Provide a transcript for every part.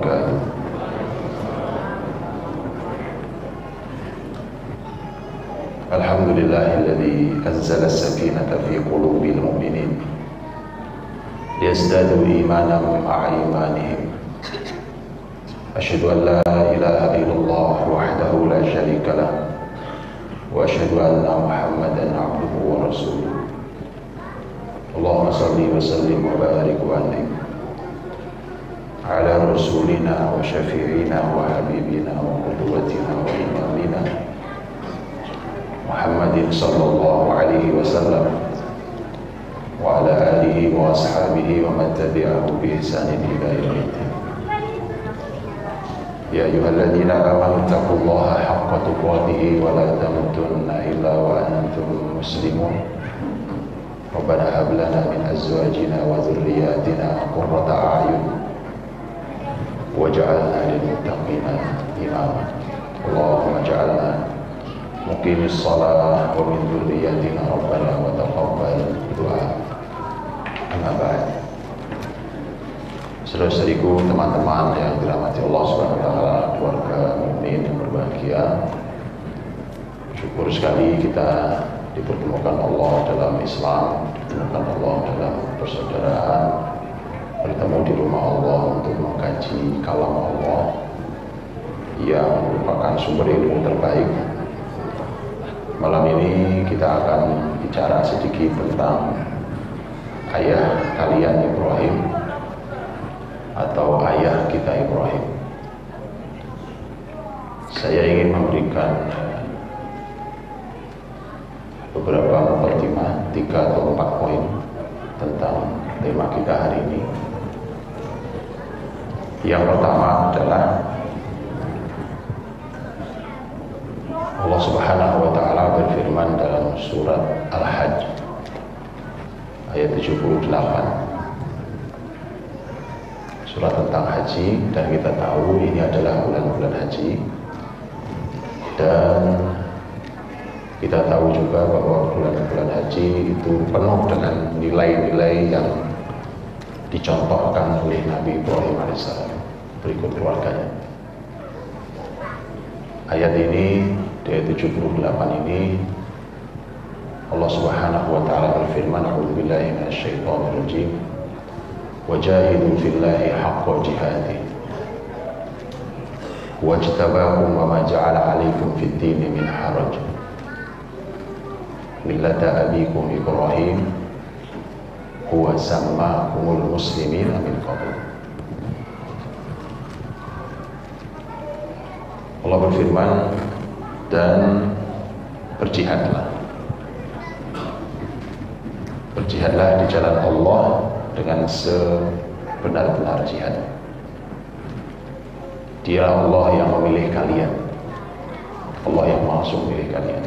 wabarakatuh. Alhamdulillahilladzi anzala as-sakinata fi qulubil mu'minin liyazdadu imanan ma'a imanihim. Asyhadu an la ilaha illallah wahdahu la syarika lah wa asyhadu anna Muhammadan abduhu wa rasuluh. Allahumma salli wa sallim wa barik wa an'im ala rasulina wa syafi'ina wa habibina wa qudwatina wa imamina Muhammadin sallallahu alaihi wasallam wa ala alihi wa ashabihi wa man tabi'ahu bi ihsanin ila yaumiddin. Ya ayyuhalladzina amanu taqullaha haqqa tuqatih wa la tamutunna illa wa antum muslimun. Rabbana hab lana min azwajina wa dhurriyyatina qurrata a'yun waj'alna lil muttaqina imama. Allahumma ij'alna muqimis shalah wa min dhurriyyatina rabbana wa taqabbal du'a. Amma ba'd. Saudara-saudariku, teman-teman yang dirahmati Allah Subhanahu wa taala, keluarga mukmin yang berbahagia. Syukur sekali kita dipertemukan Allah dalam Islam, dipertemukan Allah dalam persaudaraan, bertemu di rumah Allah untuk mengkaji kalam Allah yang merupakan sumber ilmu terbaik. Malam ini kita akan bicara sedikit tentang ayah kalian Ibrahim atau ayah kita Ibrahim. Saya ingin memberikan beberapa mukadimah, 3 atau 4 poin tentang tema kita hari ini. Yang pertama adalah Allah Subhanahu wa taala berfirman dalam surat Al-Hajj ayat 78. Surat tentang haji, dan kita tahu ini adalah bulan-bulan haji, dan kita tahu juga bahwa bulan-bulan haji itu penuh dengan nilai-nilai yang dicontohkan oleh Nabi Ibrahim alaihissalam. Berikut keluarganya. Ayat ini, di ayat 78 ini, Allah Subhanahu wa taala berfirman, a'udzubillahi minasyaitonir rajim, wajahidu fillahi haqqa jihadih wajtabakum wa ma ja'ala 'alaikum fid dini min haraj millata abikum Ibrahim huwa sammakumul muslimina min qabl. Allah berfirman, dan berjihadlah di jalan Allah dengan sebenar-benar jihad. Dia Allah yang memilih kalian, Allah yang langsung memilih kalian.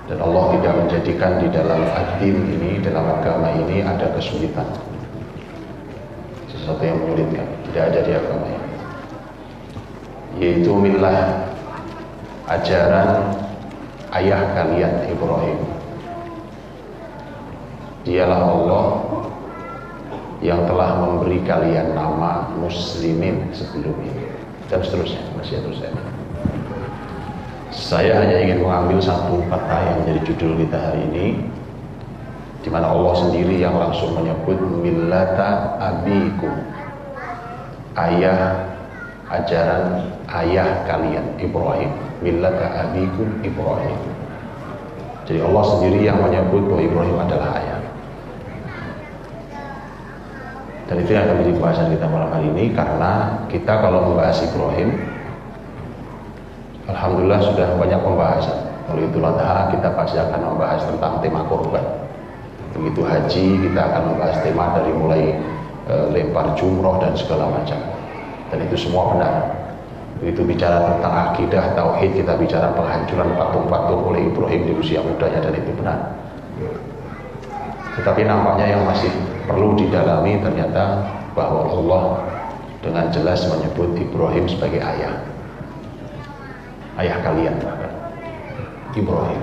Dan Allah tidak menjadikan di dalam ad-din ini, dalam agama ini ada kesulitan, sesuatu yang menyulitkan. Tidak ada di agama ini, yaitu millah, ajaran ayah kalian Ibrahim. Dialah Allah yang telah memberi kalian nama muslimin sebelum ini, dan seterusnya, masih terusnya. Saya hanya ingin mengambil satu kata yang menjadi judul kita hari ini, di mana Allah sendiri yang langsung menyebut millata abikum, ayah, ajaran ayah kalian Ibrahim. Millata abikum Ibrahim. Jadi Allah sendiri yang menyebut bahwa Ibrahim adalah ayah. Dan itu yang akan menjadi pembahasan kita malam hari ini, karena kita kalau membahas Ibrahim, alhamdulillah sudah banyak pembahasan. Kalau Idul Adha kita pasti akan membahas tentang tema korban. Begitu haji kita akan membahas tema dari mulai lempar jumroh dan segala macam. Dan itu semua benar. Begitu bicara tentang akidah, tauhid, kita bicara penghancuran patung-patung oleh Ibrahim di usia mudanya, dan itu benar. Tetapi nampaknya yang masih perlu didalami ternyata bahwa Allah dengan jelas menyebut Ibrahim sebagai ayah kalian, bahkan Ibrahim.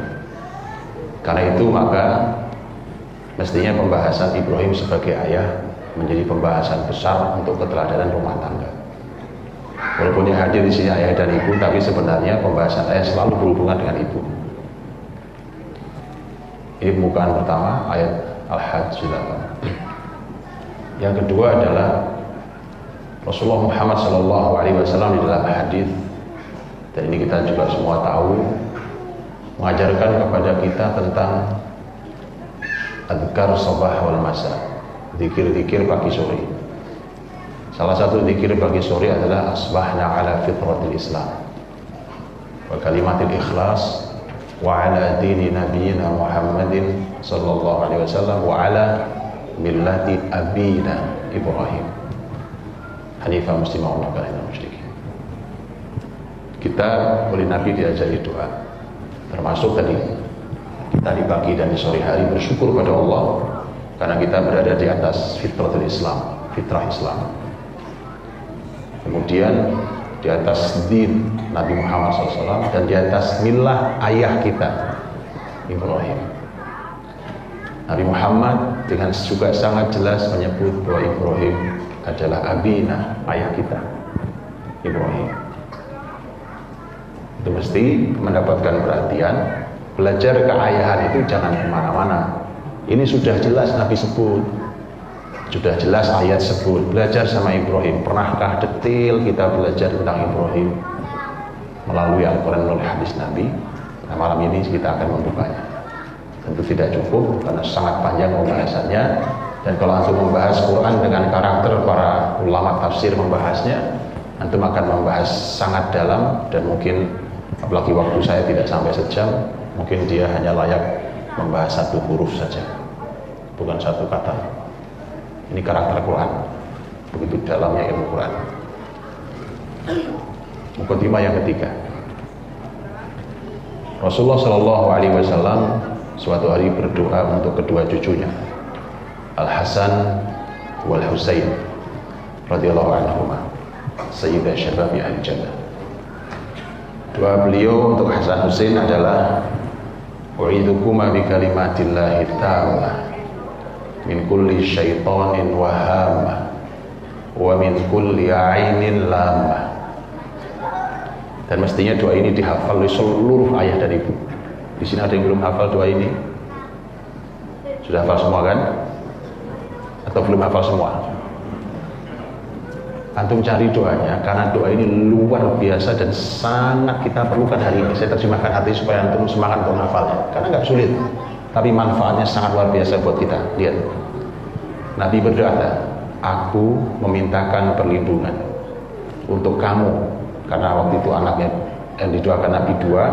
Karena itu maka mestinya pembahasan Ibrahim sebagai ayah menjadi pembahasan besar untuk keteladanan rumah tangga. Walaupun yang hadir di sini ayah dan ibu, tapi sebenarnya pembahasan ayah selalu berhubungan dengan ibu. Ini pembukaan pertama ayat Al-Hajj 8. Yang kedua adalah Rasulullah Muhammad SAW di dalam hadis, dan ini kita juga semua tahu, mengajarkan kepada kita tentang adzkar sabah wal masa, zikir-zikir pagi sore. Salah satu zikir pagi sore adalah asbahna ala fitratil Islam wa kalimatil ikhlas wa ala dini nabiyina Muhammadin sallallahu alaihi wasallam wa ala millati abina Ibrahim hanifah muslimah wa ma kana musyrikin. Kita oleh Nabi diajari doa, termasuk tadi kita di pagi dan di sore hari bersyukur pada Allah karena kita berada di atas fitratul Islam, fitrah Islam. Kemudian di atas din Nabi Muhammad SAW dan di atas milah ayah kita Ibrahim. Nabi Muhammad dengan juga sangat jelas menyebut bahwa Ibrahim adalah abina, ayah kita Ibrahim. Itu mesti mendapatkan perhatian. Belajar keayahan itu jangan kemana-mana. Ini sudah jelas Nabi sebut, sudah jelas ayat sebut. Belajar sama Ibrahim. Pernahkah detail kita belajar tentang Ibrahim melalui Al-Quran, melalui hadis Nabi? Nah, malam ini kita akan membukanya. Tentu tidak cukup karena sangat panjang pembahasannya. Dan kalau antum membahas Quran dengan karakter para ulama tafsir membahasnya, antum akan membahas sangat dalam, dan mungkin apalagi waktu saya tidak sampai sejam, mungkin dia hanya layak membahas satu huruf saja, bukan satu kata. Ini karakter Quran, begitu dalamnya ilmu Quran. Mukadimah yang ketiga, Rasulullah SAW suatu hari berdoa untuk kedua cucunya, Al-Hasan wal Husain radhiyallahu anhuma, sayyidah syababi al-jannah. Doa beliau untuk Hasan Husain adalah u'idzukuma bi kalimatillahi tammah min kulli syaitanin wahamah wa min kulli ainin lamah. Dan mestinya doa ini dihafal oleh seluruh ayah dan ibu. Di sini ada yang belum hafal doa ini? Sudah hafal semua kan? Atau belum hafal semua? Antum cari doanya, karena doa ini luar biasa dan sangat kita perlukan hari ini. Saya terjemahkan hati supaya antum semangat untuk menghafalnya, karena nggak sulit, tapi manfaatnya sangat luar biasa buat kita. Lihat, Nabi berdoa, aku memintakan perlindungan untuk kamu, karena waktu itu anaknya yang didoakan Nabi dua,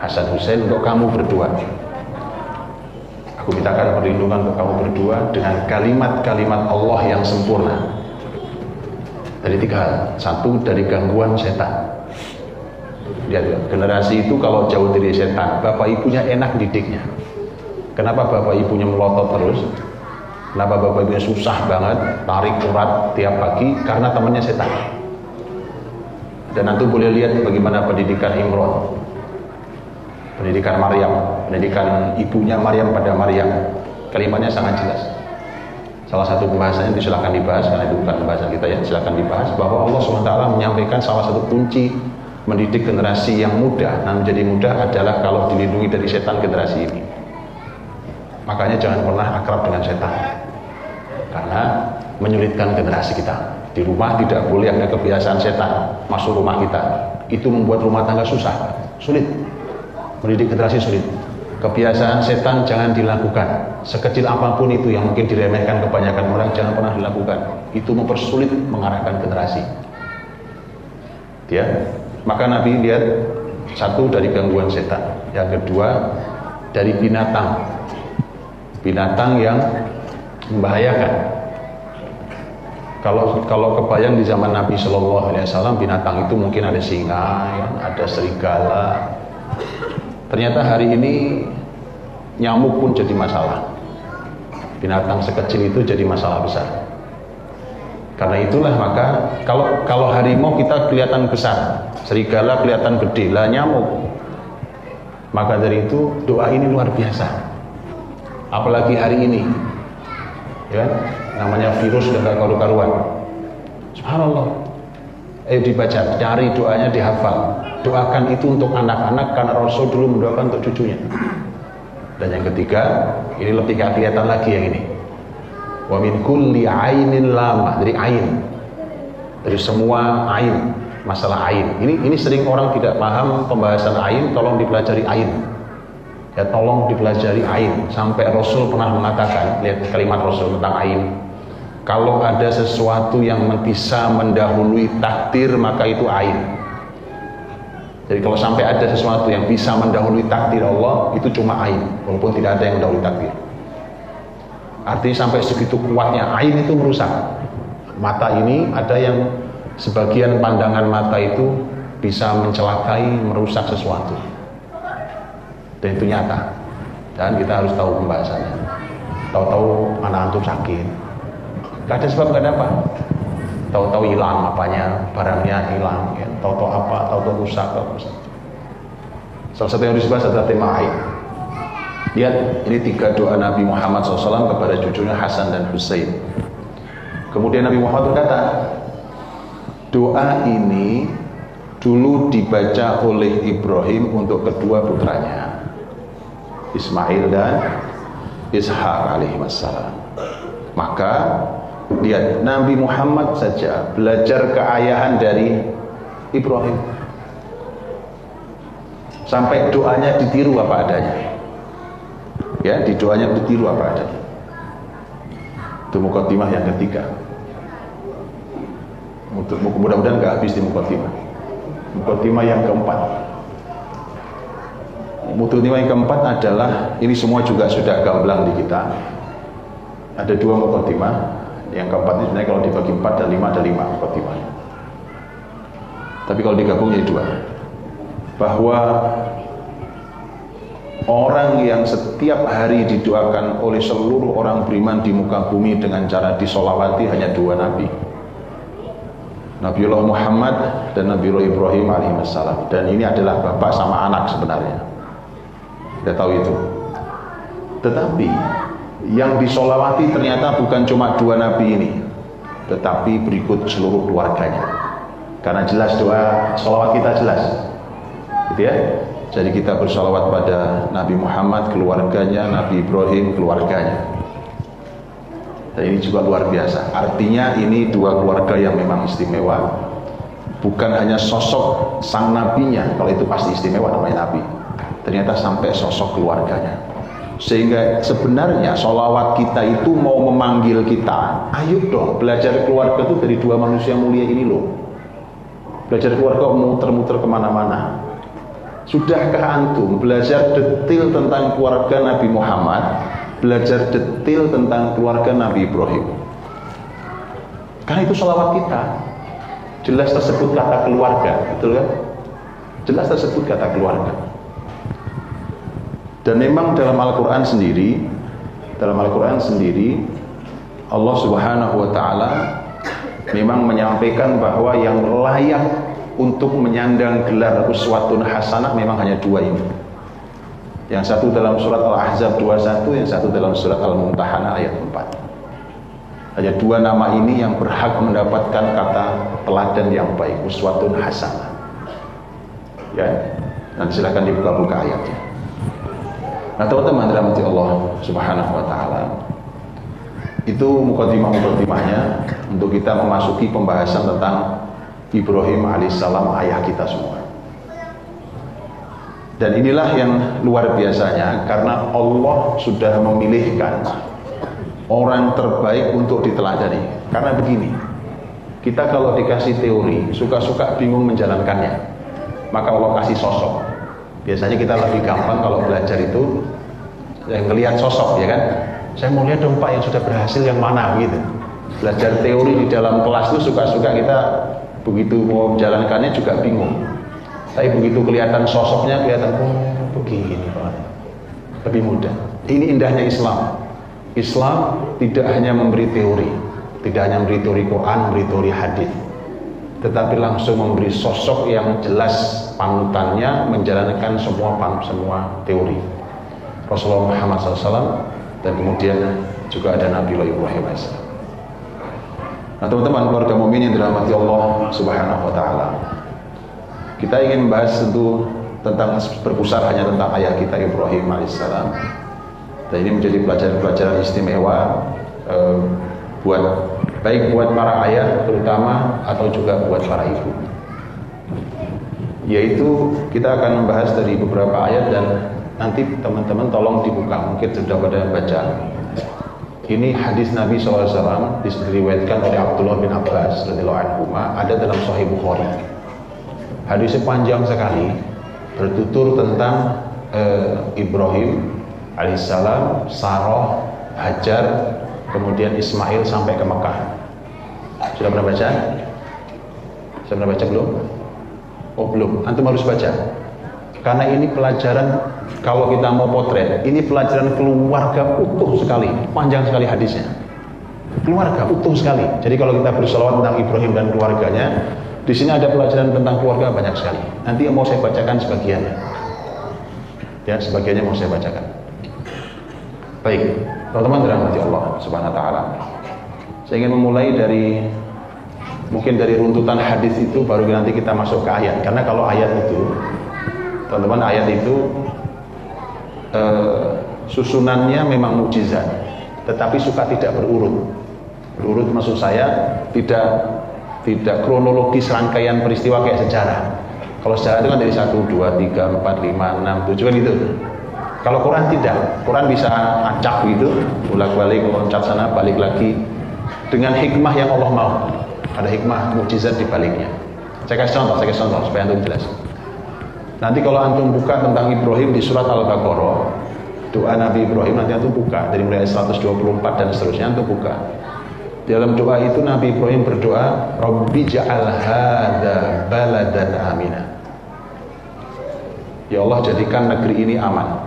Hasan Husain, untuk kamu berdua. Aku mintakan perlindungan untuk kamu berdua dengan kalimat-kalimat Allah yang sempurna. Dari tiga hal. Satu, dari gangguan setan. Lihat, generasi itu kalau jauh dari setan, bapak ibunya enak didiknya. Kenapa bapak ibunya melotot terus? Kenapa bapak ibunya susah banget tarik urat tiap pagi? Karena temannya setan. Dan nanti boleh lihat bagaimana pendidikan Imran, pendidikan Maryam, pendidikan ibunya Maryam pada Maryam. Kalimatnya sangat jelas. Salah satu pembahasannya itu silakan dibahas, karena itu bukan pembahasan kita ya, silakan dibahas bahwa Allah SWT menyampaikan salah satu kunci mendidik generasi yang muda, nah menjadi muda adalah kalau dilindungi dari setan generasi ini. Makanya jangan pernah akrab dengan setan, karena menyulitkan generasi kita. Di rumah tidak boleh ada kebiasaan setan masuk rumah kita, itu membuat rumah tangga susah, sulit. Mendidik generasi sulit. Kebiasaan setan jangan dilakukan, sekecil apapun itu yang mungkin diremehkan kebanyakan orang, jangan pernah dilakukan. Itu mempersulit mengarahkan generasi. Ya, maka Nabi lihat, satu dari gangguan setan, yang kedua dari binatang, binatang yang membahayakan. Kalau kebayang di zaman Nabi Shallallahu Alaihi Wasallam, binatang itu mungkin ada singa, ada serigala. Ternyata hari ini nyamuk pun jadi masalah. Binatang sekecil itu jadi masalah besar. Karena itulah maka kalau harimau kita kelihatan besar, serigala kelihatan gede, lah nyamuk. Maka dari itu doa ini luar biasa. Apalagi hari ini, ya, namanya virus dan karu-karuan. Subhanallah. dibaca, cari doanya, dihafal. Doakan itu untuk anak-anak karena Rasul dulu mendoakan untuk cucunya. Dan yang ketiga, ini lebih kelihatan lagi yang ini. Wa min kulli ainin lama, dari ain. Dari semua ain, masalah ain. Ini sering orang tidak paham pembahasan ain, tolong dipelajari ain. Ya, tolong dipelajari ain. Sampai Rasul pernah mengatakan, lihat kalimat Rasul tentang ain. Kalau ada sesuatu yang bisa mendahului takdir, maka itu ain. Jadi kalau sampai ada sesuatu yang bisa mendahului takdir Allah, itu cuma ain, walaupun tidak ada yang mendahului takdir. Artinya sampai segitu kuatnya ain itu merusak. Mata ini ada yang sebagian pandangan mata itu bisa mencelakai, merusak sesuatu. Dan itu nyata. Dan kita harus tahu pembahasannya. Tahu-tahu anak antum sakit, gak ada sebab, gak ada apa. Tahu-tahu hilang apanya, barangnya hilang, ya. Tahu-tahu apa, tahu-tahu rusak, Salah satu yang disebut adalah tema ain. Lihat, ini 3 doa Nabi Muhammad SAW kepada cucunya Hasan dan Husain. Kemudian Nabi Muhammad berkata, doa ini dulu dibaca oleh Ibrahim untuk kedua putranya, Ismail dan Ishak alaihi wassalam. Maka lihat, Nabi Muhammad saja belajar keayahan dari Ibrahim. Sampai doanya ditiru apa adanya. Ya, di doanya ditiru apa adanya. Itu mukaddimah yang ketiga. Mudah-mudahan gak habis di mukaddimah. Mukaddimah yang keempat. Mukaddimah yang keempat adalah, ini semua juga sudah gamblang di kita. Ada 2 mukaddimah. Yang keempat ini sebenarnya kalau dibagi 4 dan 5 ada 5 mukaddimah. Tapi kalau digabung jadi 2. Bahwa orang yang setiap hari didoakan oleh seluruh orang beriman di muka bumi dengan cara disolawati hanya 2 nabi. Nabiullah Muhammad dan Nabiullah Ibrahim alaihissalam. Dan ini adalah bapak sama anak sebenarnya. Kita tahu itu. Tetapi yang disolawati ternyata bukan cuma 2 nabi ini, tetapi berikut seluruh keluarganya. Karena jelas doa solawat kita jelas, gitu ya. Jadi kita bersolawat pada Nabi Muhammad, keluarganya, Nabi Ibrahim, keluarganya. Dan ini juga luar biasa. Artinya ini 2 keluarga yang memang istimewa. Bukan hanya sosok sang nabinya, kalau itu pasti istimewa namanya nabi. Ternyata sampai sosok keluarganya. Sehingga sebenarnya sholawat kita itu mau memanggil kita, ayo dong belajar keluarga itu dari 2 manusia mulia ini loh. Belajar keluarga muter-muter kemana-mana. Sudahkah antum belajar detail tentang keluarga Nabi Muhammad, belajar detail tentang keluarga Nabi Ibrahim? Karena itu sholawat kita. Jelas tersebut kata keluarga, betul kan? Jelas tersebut kata keluarga. Dan memang dalam Al-Quran sendiri, Allah Subhanahu wa Ta'ala memang menyampaikan bahwa yang layak untuk menyandang gelar uswatun hasanah memang hanya 2 ini. Yang satu dalam surat Al-Ahzab 21, yang satu dalam surat Al-Mumtahanah ayat 4. Hanya 2 nama ini yang berhak mendapatkan kata teladan yang baik, uswatun hasanah. Ya, nanti silakan dibuka-buka ayatnya. Nah teman-teman dirahmati Allah Subhanahu wa Ta'ala, itu mukaddimah-mukaddimahnya untuk kita memasuki pembahasan tentang Ibrahim alaihissalam, ayah kita semua. Dan inilah yang luar biasanya, karena Allah sudah memilihkan orang terbaik untuk diteladani. Karena begini, kita kalau dikasih teori suka-suka bingung menjalankannya, maka Allah kasih sosok. Biasanya kita lebih gampang kalau belajar itu ngelihat sosok, ya kan? Saya mau lihat dong Pak yang sudah berhasil yang mana gitu. Belajar teori di dalam kelas itu suka-suka kita, begitu mau menjalankannya juga bingung. Tapi begitu kelihatan sosoknya, kelihatan begini Pak, lebih mudah. Ini indahnya Islam. Islam tidak hanya memberi teori, tidak hanya memberi teori Quran, memberi teori hadis, tetapi langsung memberi sosok yang jelas panutannya menjalankan semua teori. Rasulullah Muhammad SAW, dan kemudian juga ada Nabi Ibrahim AS. Nah, teman-teman keluarga mukmin yang dirahmati Allah Subhanahu wa taala. Kita ingin membahas tentu tentang berpusat hanya tentang ayah kita Ibrahim alaihissalam. Dan ini menjadi pelajaran-pelajaran istimewa baik buat para ayah terutama atau juga buat para ibu. Yaitu kita akan membahas dari beberapa ayat dan nanti teman-teman tolong dibuka, mungkin sudah pada baca. Ini hadis Nabi SAW diriwayatkan oleh Abdullah bin Abbas radhiyallahu anhu, ada dalam Sahih Bukhari. Hadisnya panjang sekali, bertutur tentang Ibrahim alaihissalam, Sarah, Hajar, kemudian Ismail sampai ke Mekah. Sudah pernah baca? Sudah pernah baca belum? Oh belum, antum harus baca. Karena ini pelajaran, kalau kita mau potret, ini pelajaran keluarga utuh sekali, panjang sekali hadisnya. Keluarga utuh sekali. Jadi kalau kita bersolawat tentang Ibrahim dan keluarganya, di sini ada pelajaran tentang keluarga banyak sekali. Nanti mau saya bacakan sebagiannya. Ya, sebagiannya mau saya bacakan. Baik, teman-teman dirahmati Allah Subhanahu wa taala. Saya ingin memulai dari mungkin dari runtutan hadis itu, baru nanti kita masuk ke ayat. Karena kalau ayat itu, teman-teman, ayat itu susunannya memang mukjizat, tetapi suka tidak berurut. Berurut maksud saya tidak kronologis rangkaian peristiwa kayak sejarah. Kalau sejarah itu kan dari 1, 2, 3, 4, 5, 6, 7 kan gitu. Kalau Quran tidak, Quran bisa acak gitu, bolak-balik, loncat sana, balik lagi, dengan hikmah yang Allah mau. Ada hikmah mukjizat di baliknya. Saya kasih contoh supaya antum jelas. Nanti kalau antum buka tentang Ibrahim di surat Al-Baqarah, doa Nabi Ibrahim, nanti antum buka dari mulai 124 dan seterusnya, antum buka. Dalam doa itu Nabi Ibrahim berdoa, Rabbi ja'al hadza baladan amina. Ya Allah, jadikan negeri ini aman.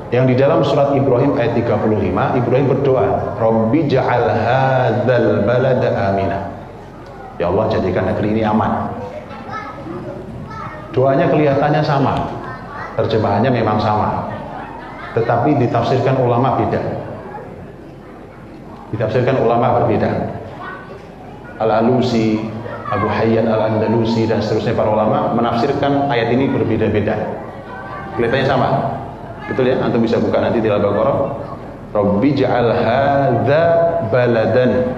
Yang di dalam surat Ibrahim ayat 35, Ibrahim berdoa, Rabbi ja'al hadzal balada amina. Ya Allah, jadikan negeri ini aman. Doanya kelihatannya sama, terjemahannya memang sama, tetapi ditafsirkan ulama beda. Ditafsirkan ulama berbeda. Al-Alusi, Abu Hayyan Al-Andalusi dan seterusnya para ulama menafsirkan ayat ini berbeda-beda. Kelihatannya sama. Betul ya? Antum bisa buka nanti di Al-Baqarah. Rabbi ja'al hadza baladan.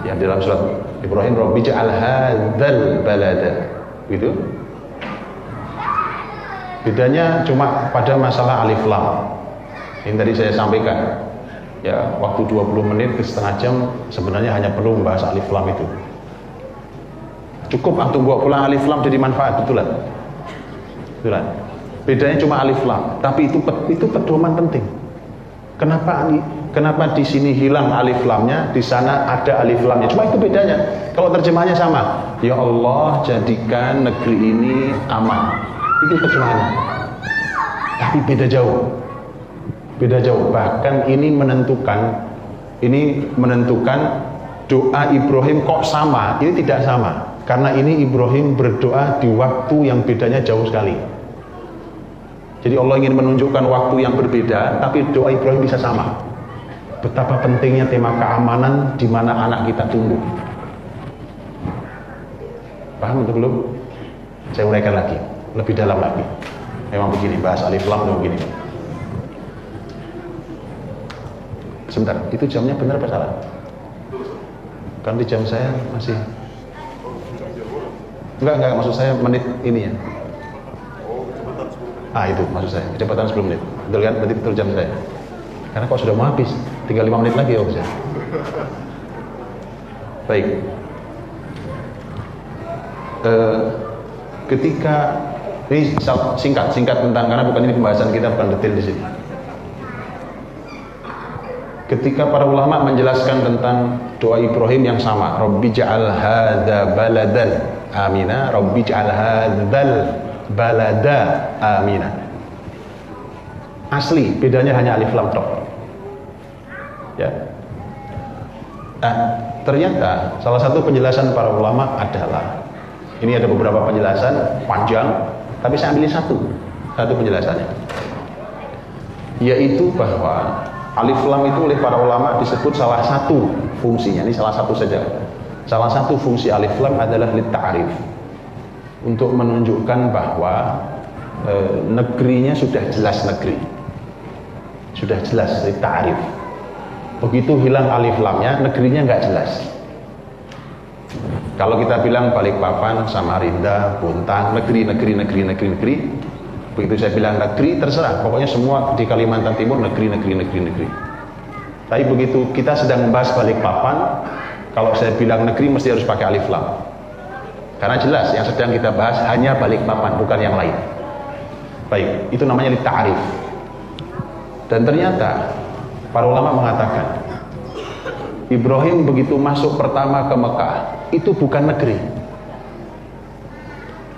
Yang dalam surat Ibrahim, Rabbi ja'al hadzal balada. Gitu. Bedanya cuma pada masalah alif lam. Yang tadi saya sampaikan. Ya, waktu 20 menit ke setengah jam sebenarnya hanya perlu membahas alif lam itu. Cukup antum bawa pulang alif lam jadi manfaat, betulan. Betulan. Bedanya cuma alif lam, tapi itu pedoman penting. Kenapa di sini hilang alif lamnya, di sana ada alif lamnya? Cuma itu bedanya. Kalau terjemahannya sama, ya Allah jadikan negeri ini aman. Itu terjemahannya. Tapi beda jauh. Beda jauh. Bahkan ini menentukan doa Ibrahim kok sama. Ini tidak sama. Karena ini Ibrahim berdoa di waktu yang bedanya jauh sekali. Jadi Allah ingin menunjukkan waktu yang berbeda, tapi doa Ibrahim bisa sama. Betapa pentingnya tema keamanan di mana anak kita tumbuh. Paham atau belum? Saya uraikan lagi, lebih dalam lagi. Memang begini, bahas alif lam itu begini. Sebentar, itu jamnya benar apa salah? Kan di jam saya masih. Enggak, maksud saya menit ini ya. Itu maksud saya, kecepatan 10 menit. Betul kan? Berarti betul jam saya. Karena kok sudah mau habis, tinggal 5 menit lagi ya bisa. Baik. Ketika ini singkat tentang, karena bukan ini pembahasan kita, bukan detail di sini. Ketika para ulama menjelaskan tentang doa Ibrahim yang sama, Rabbi ja'al hadza baladan amina, Rabbi ja'al hadzal balada amina. Asli bedanya hanya alif lam tok. Ya. Nah, ternyata salah satu penjelasan para ulama adalah, ini ada beberapa penjelasan panjang, tapi saya ambil satu penjelasannya, yaitu bahwa Alif lam itu oleh para ulama disebut salah satu fungsinya, ini salah satu saja. Salah satu fungsi alif lam adalah lit-ta'rif, untuk menunjukkan bahwa negerinya sudah jelas negeri. Sudah jelas lit-ta'rif. Begitu hilang alif lamnya, negerinya nggak jelas. Kalau kita bilang Balikpapan, Samarinda, Bontang, negeri. Begitu saya bilang negeri, terserah. Pokoknya semua di Kalimantan Timur negeri. Tapi begitu kita sedang membahas Balikpapan, kalau saya bilang negeri mesti harus pakai alif lam. Karena jelas yang sedang kita bahas hanya Balikpapan, bukan yang lain. Baik, itu namanya lit-ta'rif. Dan ternyata para ulama mengatakan Ibrahim begitu masuk pertama ke Mekah, itu bukan negeri.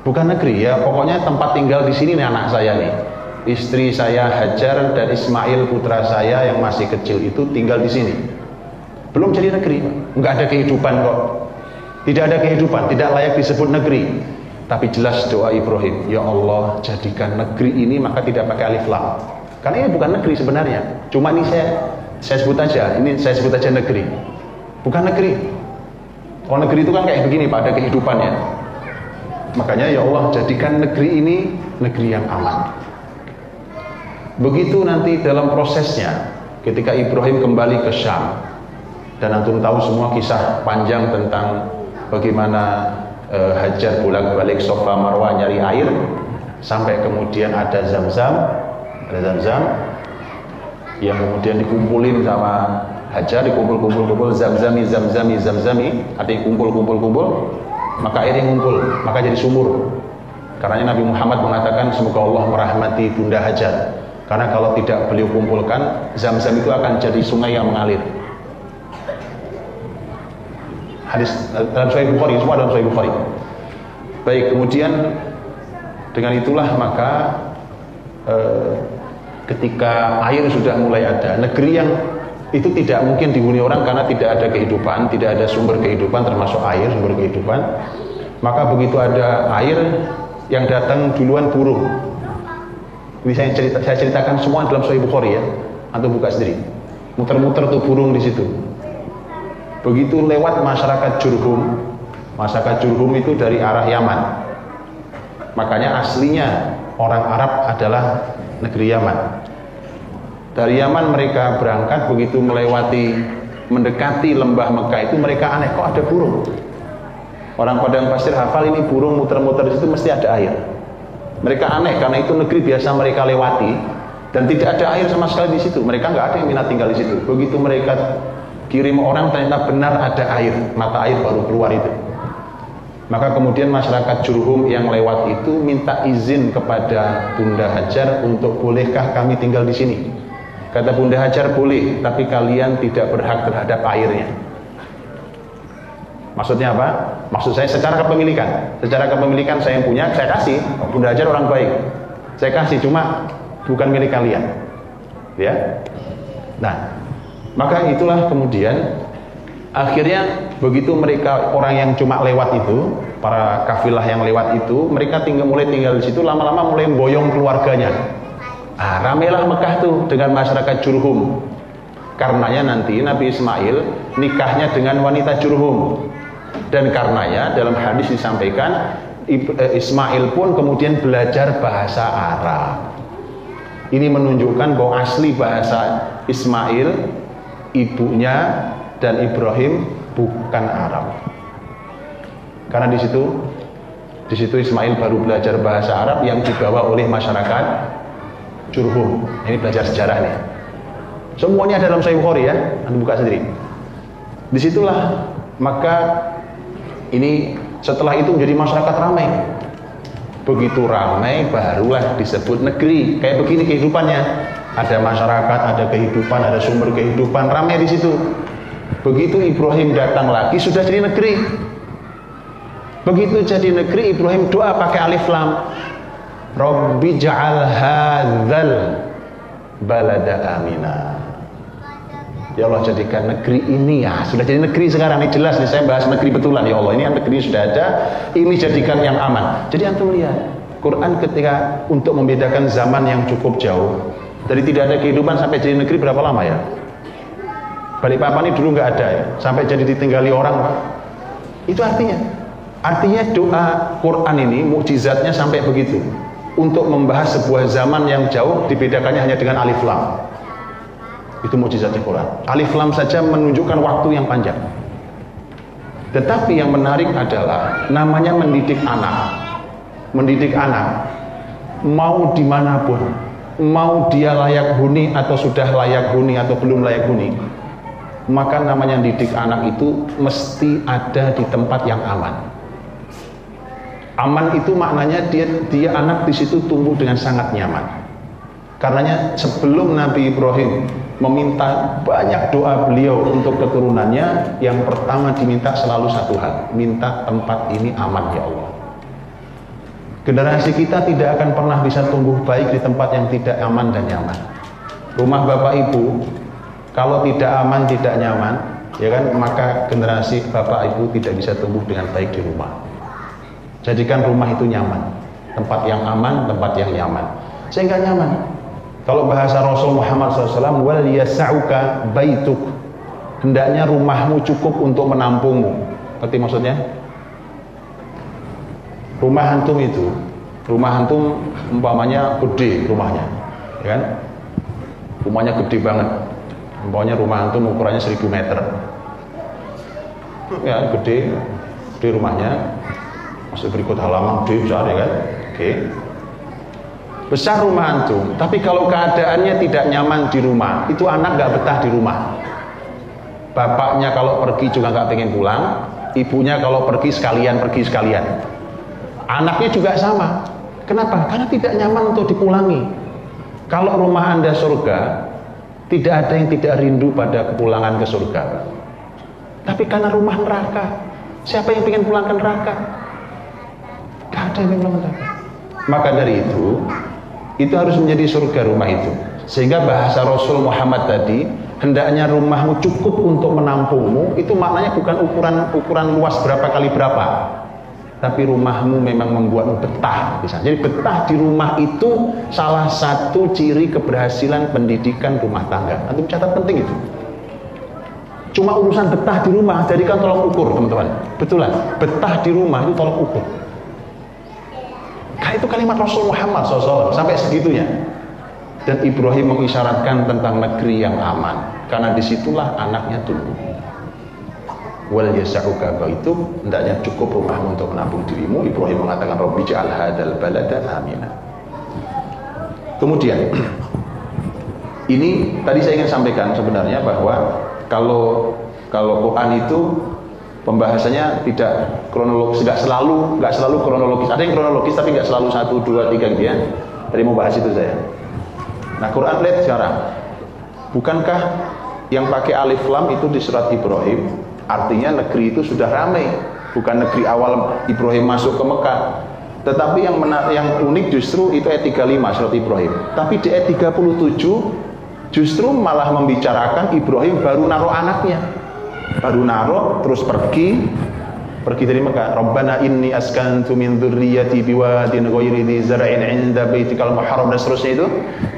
Bukan negeri ya, pokoknya tempat tinggal di sini nih anak saya nih. Istri saya Hajar dan Ismail putra saya yang masih kecil itu tinggal di sini. Belum jadi negeri, nggak ada kehidupan kok. Tidak ada kehidupan, tidak layak disebut negeri. Tapi jelas doa Ibrahim, ya Allah jadikan negeri ini maka tidak pakai alif lam. Karena ini bukan negeri sebenarnya. Cuma ini saya sebut aja, ini saya sebut aja negeri. Bukan negeri. Kalau negeri itu kan kayak begini Pak, ada kehidupannya. Makanya ya Allah jadikan negeri ini negeri yang aman. Begitu nanti dalam prosesnya ketika Ibrahim kembali ke Syam, dan antum tahu semua kisah panjang tentang bagaimana Hajar bolak-balik Safa Marwah nyari air sampai kemudian ada Zamzam yang kemudian dikumpulin sama Hajar, dikumpul Zamzami, ada yang kumpul, maka airnya ngumpul, maka jadi sumur. Karena Nabi Muhammad mengatakan semoga Allah merahmati Bunda Hajar, karena kalau tidak beliau kumpulkan, Zamzam itu akan jadi sungai yang mengalir. Hadis dalam Sahih Bukhari, semua dalam Sahih Bukhari. Baik, kemudian dengan itulah maka ketika air sudah mulai ada, negeri yang itu tidak mungkin dihuni orang karena tidak ada kehidupan, tidak ada sumber kehidupan termasuk air, sumber kehidupan. Maka begitu ada air, yang datang duluan burung. Ini saya ceritakan semua dalam Sahih Bukhari ya. Antum buka sendiri. Muter-muter tuh burung di situ. Begitu lewat masyarakat Jurhum. Masyarakat Jurhum itu dari arah Yaman. Makanya aslinya orang Arab adalah negeri Yaman. Dari Yaman mereka berangkat, begitu mendekati lembah Mekah itu mereka aneh, kok ada burung? Orang Padang Pasir hafal ini burung muter-muter di situ mesti ada air. Mereka aneh karena itu negeri biasa mereka lewati dan tidak ada air sama sekali di situ. Mereka nggak ada yang minat tinggal di situ. Begitu mereka kirim orang ternyata benar ada air, mata air baru keluar itu. Maka kemudian masyarakat Jurhum yang lewat itu minta izin kepada Bunda Hajar untuk bolehkah kami tinggal di sini? Kata Bunda Hajar boleh, tapi kalian tidak berhak terhadap airnya. Maksudnya apa? Maksud saya secara kepemilikan. Secara kepemilikan saya yang punya, saya kasih. Bunda Hajar orang baik. Saya kasih, cuma bukan milik kalian. Ya. Nah, maka itulah kemudian akhirnya begitu mereka orang yang cuma lewat itu, para kafilah yang lewat itu, mereka mulai tinggal di situ, lama-lama mulai boyong keluarganya. Ramailah Mekah tuh dengan masyarakat Jurhum. Karenanya nanti Nabi Ismail nikahnya dengan wanita Jurhum. Dan karenanya dalam hadis disampaikan Ismail pun kemudian belajar bahasa Arab. Ini menunjukkan bahwa asli bahasa Ismail, ibunya dan Ibrahim bukan Arab. Karena di situ Ismail baru belajar bahasa Arab yang dibawa oleh masyarakat Jurhum. Ini belajar sejarah nih. Semuanya dalam Sahih Bukhari ya. Anda buka sendiri. Disitulah maka ini setelah itu menjadi masyarakat ramai. Begitu ramai barulah disebut negeri. Kayak begini kehidupannya. Ada masyarakat, ada kehidupan, ada sumber kehidupan, ramai di situ. Begitu Ibrahim datang lagi sudah jadi negeri. Begitu jadi negeri Ibrahim doa pakai alif lam. Rabbi ja'al hadzal balada amina. Ya Allah jadikan negeri ini ya, sudah jadi negeri sekarang ini jelas nih saya bahas negeri betulan ya Allah, ini negeri sudah ada, ini jadikan yang aman. Jadi antum lihat Quran ketika untuk membedakan zaman yang cukup jauh Dari tidak ada kehidupan sampai jadi negeri berapa lama ya? Balikpapan ini dulu nggak ada ya, sampai jadi ditinggali orang Pak. Itu artinya doa Quran ini mukjizatnya sampai begitu. Untuk membahas sebuah zaman yang jauh dibedakannya hanya dengan alif lam. Itu mukjizatnya Quran. Alif lam saja menunjukkan waktu yang panjang. Tetapi yang menarik adalah namanya mendidik anak. Mendidik anak mau dimanapun, mau dia layak huni atau sudah layak huni atau belum layak huni, maka namanya didik anak itu mesti ada di tempat yang aman. Aman itu maknanya dia anak di situ tumbuh dengan sangat nyaman. Karenanya sebelum Nabi Ibrahim meminta banyak doa beliau untuk keturunannya, yang pertama diminta selalu satu hal, minta tempat ini aman ya Allah. Generasi kita tidak akan pernah bisa tumbuh baik di tempat yang tidak aman dan nyaman. Rumah Bapak Ibu kalau tidak aman, tidak nyaman, ya kan, maka generasi Bapak Ibu tidak bisa tumbuh dengan baik di rumah. Jadikan rumah itu nyaman, tempat yang aman, tempat yang nyaman, sehingga nyaman. Kalau bahasa Rasul Muhammad SAW, wal yasa'uka baituk, hendaknya rumahmu cukup untuk menampungmu. Ngerti maksudnya? Rumah antum itu, rumah antum umpamanya gede rumahnya, ya kan? Rumahnya gede banget. Umpamanya rumah antum ukurannya 1000 meter. Ya, gede rumahnya. Masih berikut halaman gede besar ya kan? Oke. Besar rumah antum, tapi kalau keadaannya tidak nyaman di rumah, itu anak nggak betah di rumah. Bapaknya kalau pergi juga nggak pengen pulang, ibunya kalau pergi sekalian. Anaknya juga sama. Kenapa? Karena tidak nyaman untuk dipulangi. Kalau rumah Anda surga, tidak ada yang tidak rindu pada kepulangan ke surga. Tapi karena rumah neraka, siapa yang ingin pulang ke neraka? Gak ada yang pulang ke neraka. Maka dari itu harus menjadi surga rumah itu. Sehingga bahasa Rasul Muhammad tadi, hendaknya rumahmu cukup untuk menampungmu, itu maknanya bukan ukuran luas berapa kali berapa, tapi rumahmu memang membuatmu betah. Jadi betah di rumah itu salah satu ciri keberhasilan pendidikan rumah tangga. Antum catat penting itu. Cuma urusan betah di rumah, jadikan tolong ukur teman-teman. Betulan, betah di rumah itu tolong ukur. Itu kalimat Rasul Muhammad SAW sampai segitunya. Dan Ibrahim mengisyaratkan tentang negeri yang aman, karena disitulah anaknya tumbuh. Wal yasa'uka baituk, hendaknya cukup rumahmu untuk menampung dirimu. Ibrahim mengatakan Rabbi ja'al hadzal balada amina. Kemudian ini tadi saya ingin sampaikan sebenarnya bahwa kalau Quran itu pembahasannya tidak kronologis, nggak selalu kronologis. Ada yang kronologis tapi nggak selalu 1, 2, 3 gitu ya. Tadi mau bahas itu saya. Nah, Quran lihat sekarang. Bukankah yang pakai alif lam itu di surat Ibrahim? Artinya negeri itu sudah ramai. Bukan negeri awal Ibrahim masuk ke Mekah. Tetapi yang unik justru itu ayat 35 surat Ibrahim. Tapi di ayat 37 justru malah membicarakan Ibrahim baru naruh anaknya. Baru naruh terus pergi dari Mekah. Rabbana inni askantu min dzurriyyati biwadin ghairi dzi zar'in 'inda baitikal muharram, dan seterusnya itu.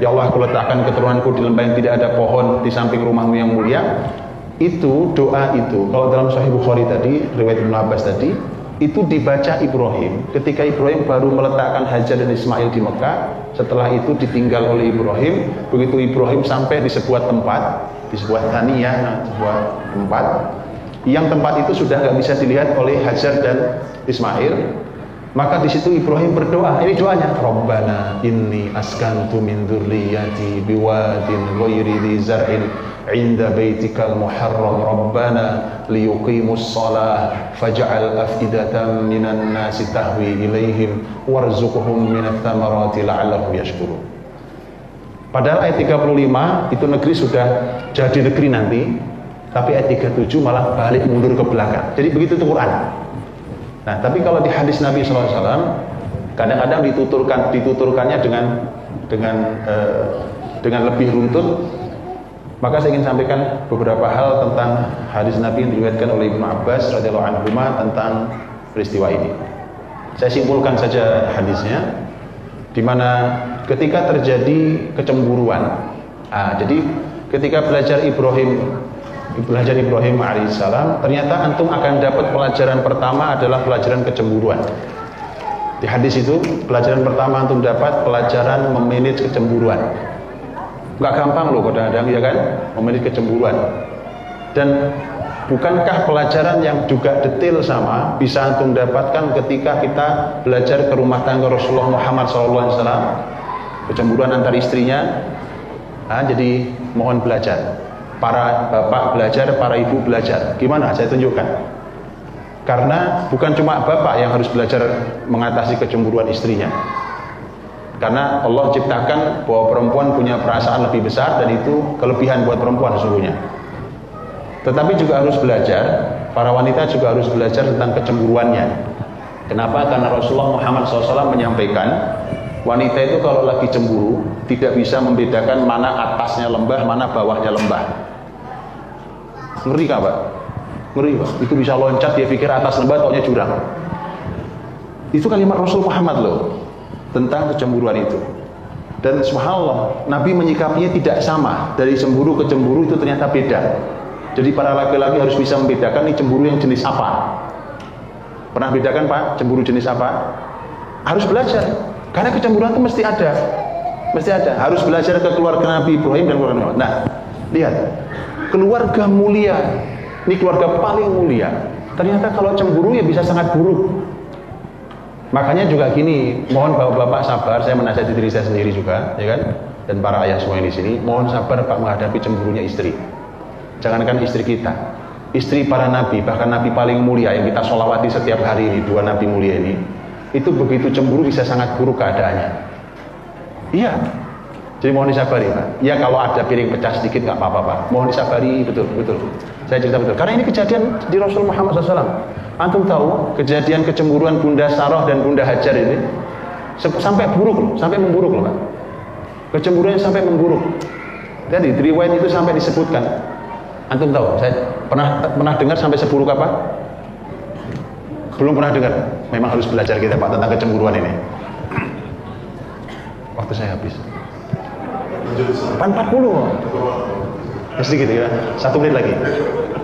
Ya Allah, aku letakkan keturunanku di lembah yang tidak ada pohon di samping rumahmu yang mulia. Itu doa itu kalau dalam Sahih Bukhari tadi, riwayat Ibnu Abbas tadi, itu dibaca Ibrahim ketika Ibrahim baru meletakkan Hajar dan Ismail di Mekah. Setelah itu ditinggal oleh Ibrahim. Begitu Ibrahim sampai di sebuah tempat, di sebuah taniyah, sebuah tempat yang tempat itu sudah nggak bisa dilihat oleh Hajar dan Ismail, maka di situ Ibrahim berdoa. Ini doanya, Rabbana inni askantu min dzurriyyati biwadin ghairi dzi zar'in 'inda baitikal muharram rabbana liyuqimus shalah faj'al afidatan minan nasi tahwi ilaihim warzuqhum minats thamarati la'allahum yashkurun. Padahal ayat 35 itu negeri sudah jadi negeri nanti, tapi ayat 37 malah balik mundur ke belakang. Jadi begitu itu Quran. Nah, tapi kalau di hadis Nabi SAW kadang-kadang dituturkannya dengan lebih runtut. Maka saya ingin sampaikan beberapa hal tentang hadis Nabi yang diriwayatkan oleh Ibnu Abbas radhiyallahu anhuma tentang peristiwa ini. Saya simpulkan saja hadisnya. di mana ketika terjadi kecemburuan. Jadi ketika belajar Ibrahim alaihissalam, ternyata antum akan dapat pelajaran pertama adalah pelajaran kecemburuan. Di hadis itu pelajaran pertama antum dapat pelajaran memanage kecemburuan. Gak gampang loh kadang-kadang, ya kan, memanage kecemburuan. Dan bukankah pelajaran yang juga detail sama bisa antum dapatkan ketika kita belajar ke rumah tangga Rasulullah Muhammad SAW, kecemburuan antar istrinya. Jadi mohon belajar, para bapak belajar, para ibu belajar. Gimana? Saya tunjukkan. Karena bukan cuma bapak yang harus belajar mengatasi kecemburuan istrinya. Karena Allah ciptakan bahwa perempuan punya perasaan lebih besar dan itu kelebihan buat perempuan sesungguhnya. Tetapi juga harus belajar, para wanita juga harus belajar tentang kecemburuannya. Kenapa? Karena Rasulullah Muhammad SAW menyampaikan, wanita itu kalau lagi cemburu tidak bisa membedakan mana atasnya lembah, mana bawahnya lembah. Ngeri gak Pak? Ngeri Pak. Itu bisa loncat, dia pikir atas lembah, taunya jurang. Itu kalimat Rasul Muhammad loh, tentang kecemburuan itu. Dan subhanallah, Nabi menyikapinya tidak sama. Dari cemburu ke cemburu itu ternyata beda. Jadi para laki-laki harus bisa membedakan ini cemburu yang jenis apa. Pernah bedakan Pak, cemburu jenis apa? Harus belajar. Karena kecemburuan itu mesti ada. Mesti ada. Harus belajar ke keluarga Nabi Ibrahim dan keluarga Nabi. Nah, lihat. Keluarga mulia. Ini keluarga paling mulia. Ternyata kalau cemburu ya bisa sangat buruk. Makanya juga gini, mohon bapak-bapak sabar, saya menasihati diri saya sendiri juga, ya kan? Dan para ayah semua di sini, mohon sabar Pak menghadapi cemburunya istri. Jangankan istri kita, istri para nabi, bahkan nabi paling mulia yang kita sholawati setiap hari ini, dua nabi mulia ini, itu begitu cemburu bisa sangat buruk keadaannya. Iya, jadi mohon disabari Pak. Ya kalau ada piring pecah sedikit nggak apa-apa Pak, mohon disabari, betul. Saya cerita betul, karena ini kejadian di Rasul Muhammad SAW. Antum tahu kejadian kecemburuan Bunda Sarah dan Bunda Hajar ini sampai buruk loh, sampai memburuk loh Pak. Kecemburuannya sampai memburuk. Jadi di riwayat itu sampai disebutkan. Antum tahu, saya pernah dengar sampai seburuk apa? Belum pernah dengar. Memang harus belajar kita Pak tentang kecemburuan ini. Waktu saya habis. 40. Sedikit ya, 1 menit lagi.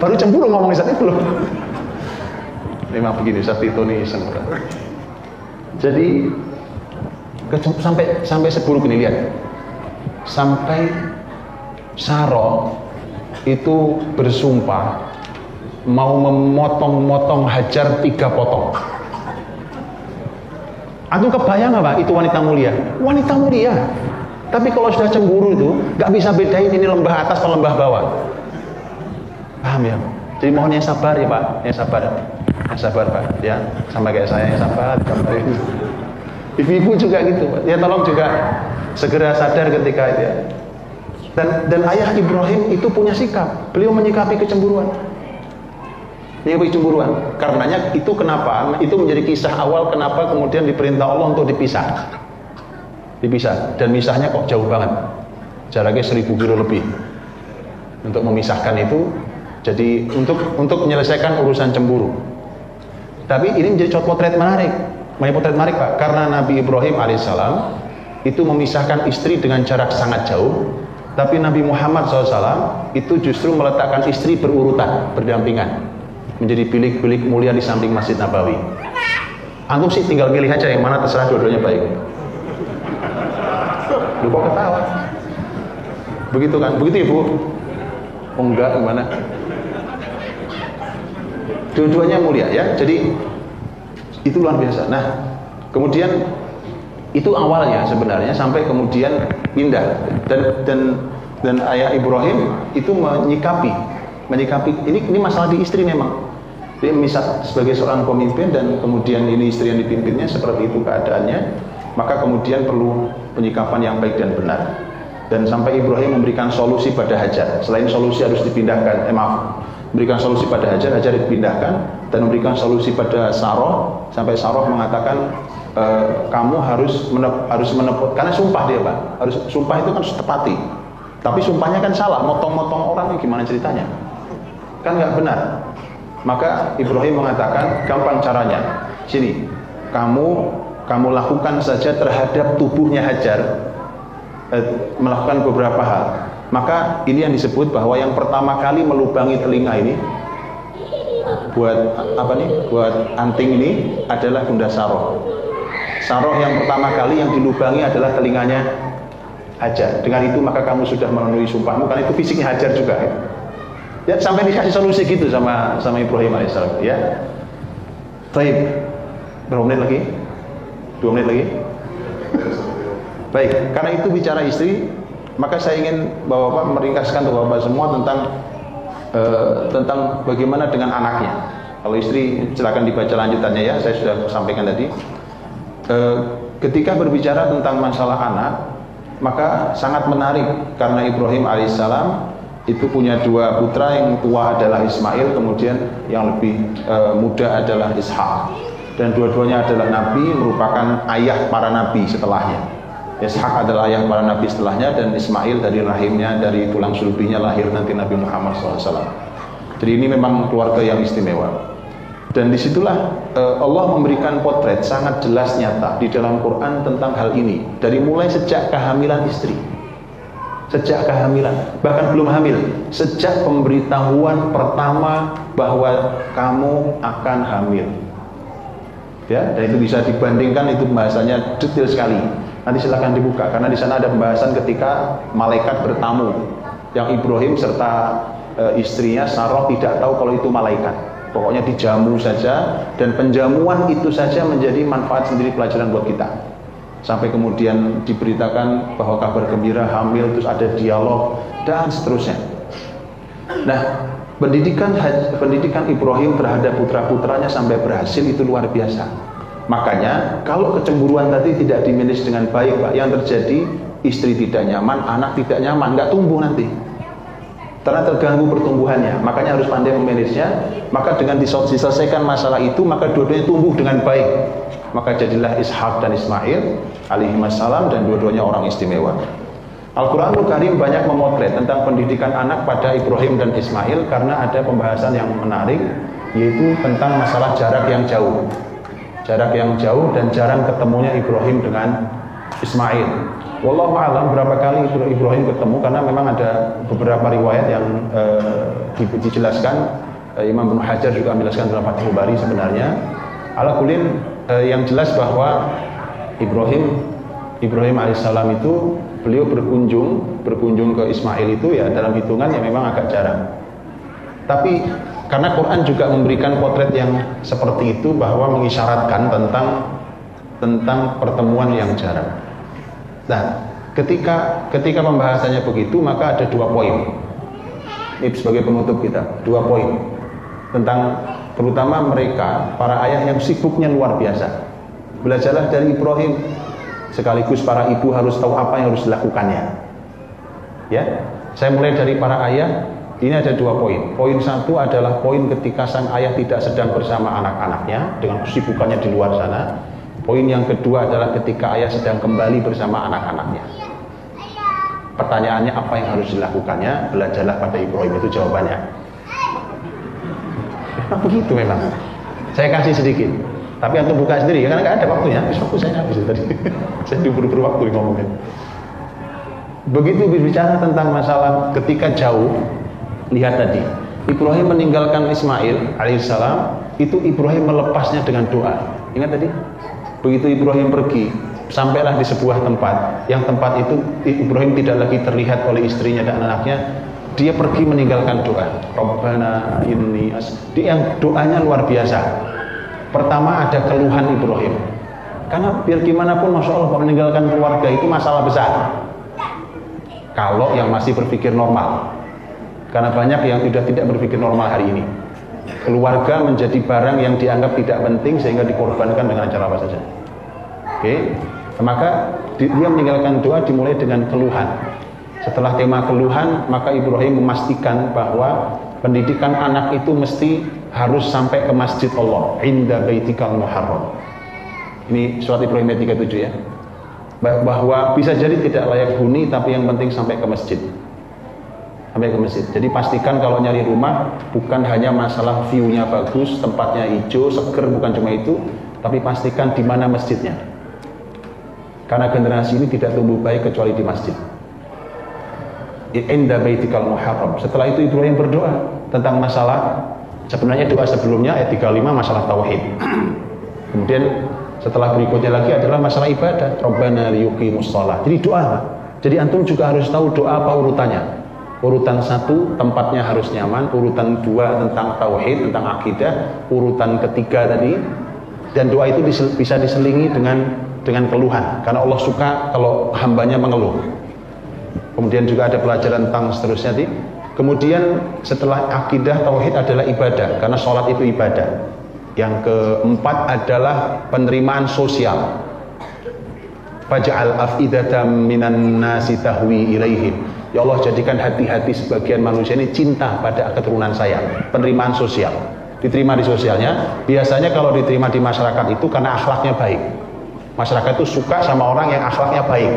Baru cemburu ngomongin saat itu loh. Memang begini, Ustaz Tito nih iseng. Jadi sampai seburuk ini, lihat. Sampai Sarah itu bersumpah mau memotong-motong Hajar 3 potong. Antum kebayang nggak Pak? Itu wanita mulia. Wanita mulia. Tapi kalau sudah cemburu itu nggak bisa bedain ini lembah atas atau lembah bawah. Paham ya? Jadi mohon yang sabar ya Pak, yang sabar. Yang sabar Pak, ya. Sama kayak saya yang sabar. Ibu-ibu juga gitu Pak. Ya tolong juga segera sadar ketika itu ya. Dan ayah Ibrahim itu punya sikap. Beliau menyikapi kecemburuan. Menyikapi kecemburuan. Karenanya itu kenapa? Itu menjadi kisah awal kenapa kemudian diperintah Allah untuk dipisah. Dipisah. Dan misahnya kok jauh banget. Jaraknya 1000 kilo lebih. Untuk memisahkan itu. Jadi untuk menyelesaikan urusan cemburu. Tapi ini menjadi potret menarik. Potret menarik Pak. Karena Nabi Ibrahim alaihissalam itu memisahkan istri dengan jarak sangat jauh. Tapi Nabi Muhammad SAW itu justru meletakkan istri berurutan, berdampingan, menjadi bilik-bilik mulia di samping Masjid Nabawi. Antum sih tinggal pilih aja yang mana, terserah, dua-duanya baik. Lu kok ketawa? Begitu kan? Begitu Ibu? Oh enggak, gimana? Dua-duanya mulia ya. Jadi itu luar biasa. Nah, kemudian itu awalnya sebenarnya sampai kemudian pindah dan ayah Ibrahim itu menyikapi ini masalah di istri memang. Dia misal sebagai seorang pemimpin dan kemudian ini istri yang dipimpinnya seperti itu keadaannya, maka kemudian perlu penyikapan yang baik dan benar. Dan sampai Ibrahim memberikan solusi pada Hajar. Selain solusi harus dipindahkan, memberikan solusi pada Hajar dipindahkan, dan memberikan solusi pada Sarah, sampai Sarah mengatakan kamu harus menepuk, karena sumpah dia Pak, sumpah itu kan harus tepati. Tapi sumpahnya kan salah, motong-motong orang, gimana ceritanya? Kan nggak benar. Maka Ibrahim mengatakan gampang caranya. Sini, kamu kamu lakukan saja terhadap tubuhnya Hajar, melakukan beberapa hal, maka ini yang disebut bahwa yang pertama kali melubangi telinga ini buat apa nih? Buat anting ini adalah Bunda Saroh. Saroh yang pertama kali yang dilubangi adalah telinganya Hajar. Dengan itu maka kamu sudah memenuhi sumpahmu, karena itu fisiknya Hajar juga. Ya, sampai dikasih solusi gitu sama Ibrahim alaihissalam. Ya. Baik. Berapa menit lagi? 2 menit lagi? Baik, karena itu bicara istri, maka saya ingin Bapak-bapak meringkaskan untuk Bapak semua tentang bagaimana dengan anaknya. Kalau istri silakan dibaca lanjutannya ya, saya sudah sampaikan tadi. Ketika berbicara tentang masalah anak, maka sangat menarik karena Ibrahim alaihissalam itu punya 2 putra, yang tua adalah Ismail, kemudian yang lebih muda adalah Ishak, dan dua-duanya adalah nabi, merupakan ayah para nabi setelahnya. Ishak adalah ayah para nabi setelahnya, dan Ismail dari rahimnya, dari tulang sulbinya lahir nanti Nabi Muhammad SAW. Jadi ini memang keluarga yang istimewa. Dan disitulah Allah memberikan potret sangat jelas nyata di dalam Quran tentang hal ini, dari mulai sejak kehamilan istri. Sejak kehamilan, bahkan belum hamil, sejak pemberitahuan pertama bahwa kamu akan hamil. Ya, dan itu bisa dibandingkan, itu bahasanya detail sekali. Nanti silakan dibuka, karena di sana ada pembahasan ketika malaikat bertamu, yang Ibrahim serta istrinya Saroh tidak tahu kalau itu malaikat. Pokoknya dijamu saja, dan penjamuan itu saja menjadi manfaat sendiri, pelajaran buat kita. Sampai kemudian diberitakan bahwa kabar gembira hamil, terus ada dialog dan seterusnya. Nah, pendidikan Ibrahim terhadap putra-putranya sampai berhasil itu luar biasa. Makanya kalau kecemburuan tadi tidak dimanage dengan baik, Pak, yang terjadi istri tidak nyaman, anak tidak nyaman, nggak tumbuh nanti. Karena terganggu pertumbuhannya, makanya harus pandai memanagenya. Maka dengan diselesaikan masalah itu, maka dua-duanya tumbuh dengan baik. Maka jadilah Ishak dan Ismail alaihissalam, dan dua-duanya orang istimewa. Al-Quranul Karim banyak memotret tentang pendidikan anak pada Ibrahim dan Ismail, karena ada pembahasan yang menarik, yaitu tentang masalah jarak yang jauh. Jarak yang jauh dan jarang ketemunya Ibrahim dengan Ismail. Wallahu a'lam berapa kali Ibrahim ketemu, karena memang ada beberapa riwayat yang dijelaskan. Imam Ibnu Hajar juga menjelaskan dalam Fathul Bari sebenarnya. Ala kulin, yang jelas bahwa Ibrahim alaihissalam itu beliau berkunjung ke Ismail itu ya dalam hitungan yang memang agak jarang. Tapi karena Quran juga memberikan potret yang seperti itu, bahwa mengisyaratkan tentang pertemuan yang jarang. Nah, ketika pembahasannya begitu, maka ada 2 poin. Ini sebagai penutup kita, 2 poin tentang terutama mereka para ayah yang sibuknya luar biasa. Belajarlah dari Ibrahim, sekaligus para ibu harus tahu apa yang harus dilakukannya. Ya, saya mulai dari para ayah. Ini ada 2 poin. Poin 1 adalah poin ketika sang ayah tidak sedang bersama anak-anaknya dengan kesibukannya di luar sana. Poin yang kedua adalah ketika ayah sedang kembali bersama anak-anaknya. Pertanyaannya apa yang harus dilakukannya? Belajarlah pada Ibrahim, itu jawabannya. Begitu memang. Saya kasih sedikit. Tapi antum buka sendiri, karena nggak ada waktunya. Waktu saya habis tadi. Saya diburu-buru waktu ngomongin. Begitu berbicara tentang masalah ketika jauh, lihat tadi, Ibrahim meninggalkan Ismail alaihissalam, itu Ibrahim melepasnya dengan doa. Ingat tadi? Begitu Ibrahim pergi, sampailah di sebuah tempat, yang tempat itu Ibrahim tidak lagi terlihat oleh istrinya dan anaknya. Dia pergi meninggalkan doa. Rabbana inni dia yang doanya luar biasa. Pertama ada keluhan Ibrahim. Karena biar gimana pun, Masya Allah, meninggalkan keluarga itu masalah besar. Kalau yang masih berpikir normal. Karena banyak yang sudah tidak berpikir normal hari ini. Keluarga menjadi barang yang dianggap tidak penting sehingga dikorbankan dengan cara apa saja. Oke, maka dia meninggalkan doa dimulai dengan keluhan. Setelah tema keluhan, maka Ibrahim memastikan bahwa pendidikan anak itu mesti harus sampai ke masjid Allah, inda baitikal muharram. Ini surat Ibrahim ayat 37 ya. Bahwa bisa jadi tidak layak huni, tapi yang penting sampai ke masjid. Sampai ke masjid. Jadi pastikan kalau nyari rumah bukan hanya masalah view-nya bagus, tempatnya hijau, seger, bukan cuma itu, tapi pastikan di mana masjidnya. Karena generasi ini tidak tumbuh baik kecuali di masjid. Inda baitikal muharram. Setelah itu Ibrahim berdoa tentang masalah, sebenarnya doa sebelumnya ayat 35 masalah tauhid. Kemudian setelah berikutnya lagi adalah masalah ibadah. Rabbana liyuqimus shalah. Jadi doa. Jadi antum juga harus tahu doa apa urutannya. Urutan 1 tempatnya harus nyaman, urutan 2 tentang tauhid, tentang akidah, urutan ketiga tadi, dan doa itu bisa diselingi dengan keluhan, karena Allah suka kalau hambanya mengeluh. Kemudian juga ada pelajaran tentang seterusnya tadi. Kemudian setelah akidah, tauhid adalah ibadah, karena sholat itu ibadah. Yang keempat adalah penerimaan sosial. Faj'al af'idatam minan nasi tahwi ilaihim. Ya Allah, jadikan hati-hati sebagian manusia ini cinta pada keturunan saya. Penerimaan sosial. Diterima di sosialnya. Biasanya kalau diterima di masyarakat itu karena akhlaknya baik. Masyarakat itu suka sama orang yang akhlaknya baik.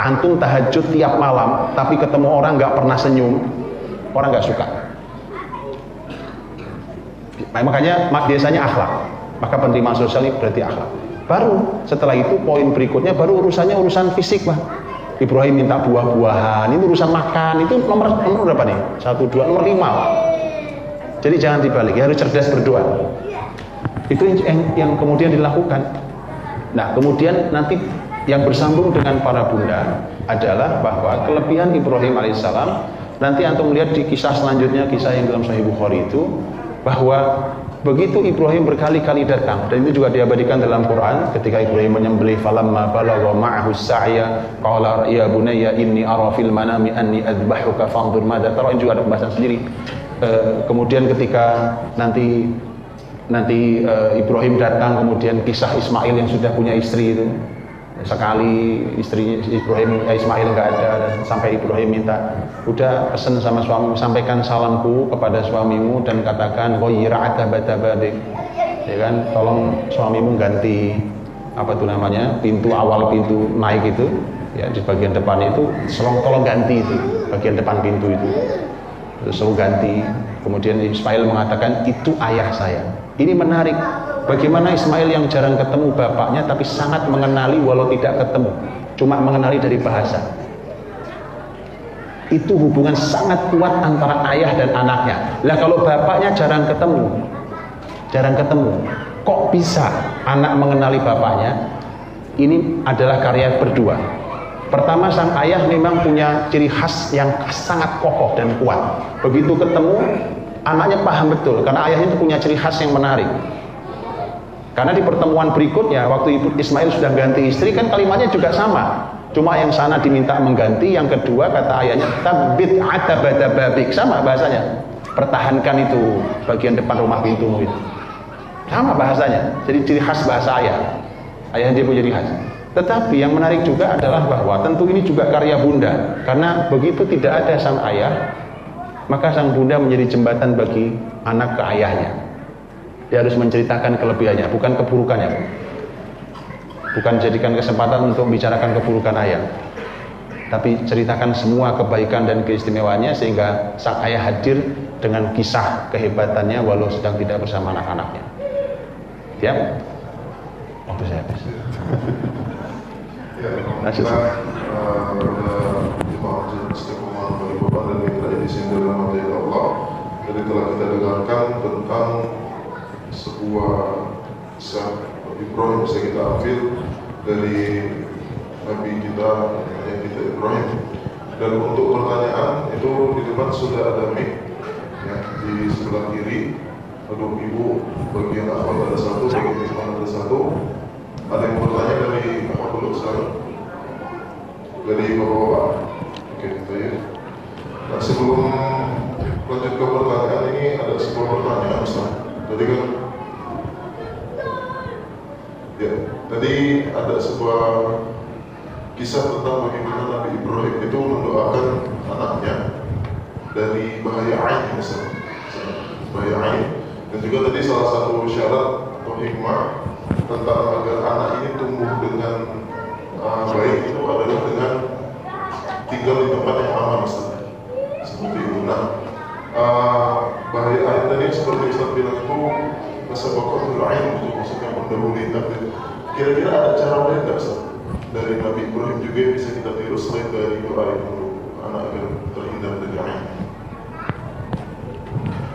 Antum tahajud tiap malam, tapi ketemu orang nggak pernah senyum, orang nggak suka. Makanya biasanya akhlak. Maka penerimaan sosial ini berarti akhlak. Baru setelah itu poin berikutnya baru urusannya urusan fisik, Pak. Ibrahim minta buah-buahan, ini urusan makan, itu nomor berapa nih? 1, 2, nomor 5. Jadi jangan dibalik, ya harus cerdas berdoa. Itu yang kemudian dilakukan. Nah, kemudian nanti yang bersambung dengan para bunda adalah bahwa kelebihan Ibrahim alaihissalam, nanti antum melihat di kisah selanjutnya, kisah yang dalam Sahih Bukhari itu, bahwa begitu Ibrahim berkali-kali datang, dan itu juga diabadikan dalam Quran, ketika Ibrahim menyembelih, falamma balagha ma'ahu sa'ya qala ya bunayya inni ara fil manami anni adbahuka fanzur madza tara. Ini juga ada pembahasan sendiri. Kemudian ketika nanti Ibrahim datang, kemudian kisah Ismail yang sudah punya istri itu, sekali istrinya Ismail nggak ada, dan sampai Ibrahim minta, udah pesen sama suamimu, sampaikan salamku kepada suamimu dan katakan ghayyira atabatabik, ya kan, tolong suamimu ganti apa tuh namanya, pintu awal, pintu naik itu ya, di bagian depan itu tolong ganti itu bagian depan pintu itu, suruh ganti. Kemudian Ismail mengatakan itu ayah saya. Ini menarik, bagaimana Ismail yang jarang ketemu bapaknya tapi sangat mengenali walau tidak ketemu, cuma mengenali dari bahasa. Itu hubungan sangat kuat antara ayah dan anaknya. Lah kalau bapaknya jarang ketemu, kok bisa anak mengenali bapaknya? Ini adalah karya berdua. Pertama, sang ayah memang punya ciri khas yang sangat kokoh dan kuat. Begitu ketemu, anaknya paham betul, karena ayahnya itu punya ciri khas yang menarik. Karena di pertemuan berikutnya, waktu Ismail sudah ganti istri, kan kalimatnya juga sama. Cuma yang sana diminta mengganti, yang kedua kata ayahnya, tabbit atabadababik, sama bahasanya. Pertahankan itu bagian depan rumah pintumu itu. Sama bahasanya. Jadi ciri khas bahasa ayah. Ayahnya dia punya ciri khas. Tetapi yang menarik juga adalah bahwa tentu ini juga karya bunda. Karena begitu tidak ada sang ayah, maka sang bunda menjadi jembatan bagi anak ke ayahnya. Dia harus menceritakan kelebihannya, bukan keburukannya. Bukan jadikan kesempatan untuk membicarakan keburukan ayah, tapi ceritakan semua kebaikan dan keistimewaannya, sehingga sang ayah hadir dengan kisah kehebatannya walau sedang tidak bersama anak-anaknya. Siap? Waktu saya habis. Lanjut. Jadi telah kita dengarkan tentang sebuah kisah Ibrahim, bisa kita ambil dari Nabi kita Ibrahim. Dan untuk pertanyaan itu di depan sudah ada mic ya, di sebelah kiri. Untuk ibu bagian akhwat ada satu, bagian Isman ada satu. Ada yang bertanya dari apa dulu sekarang? Dari bapak-bapak. Oke, baik. Nah, sebelum lanjut ke pertanyaan ini, ada sebuah pertanyaan Ustaz. Tadi kan ya, tadi ada sebuah kisah tentang bagaimana Nabi Ibrahim itu mendoakan anaknya dari bahaya ain, Ustaz. Bahaya ain. Dan juga tadi salah satu syarat atau hikmah tentang agar anak ini tumbuh dengan baik itu adalah dengan tinggal di tempat yang aman, Ustaz. Seperti itu. Nah, bahaya ain tadi seperti Ustaz bilang itu masabaqatul ain, itu maksudnya mendahului takdir. Kira-kira ada cara lain nggak, Ustaz, dari Nabi Ibrahim juga bisa kita tiru selain dari doa untuk anak agar terhindar dari ain?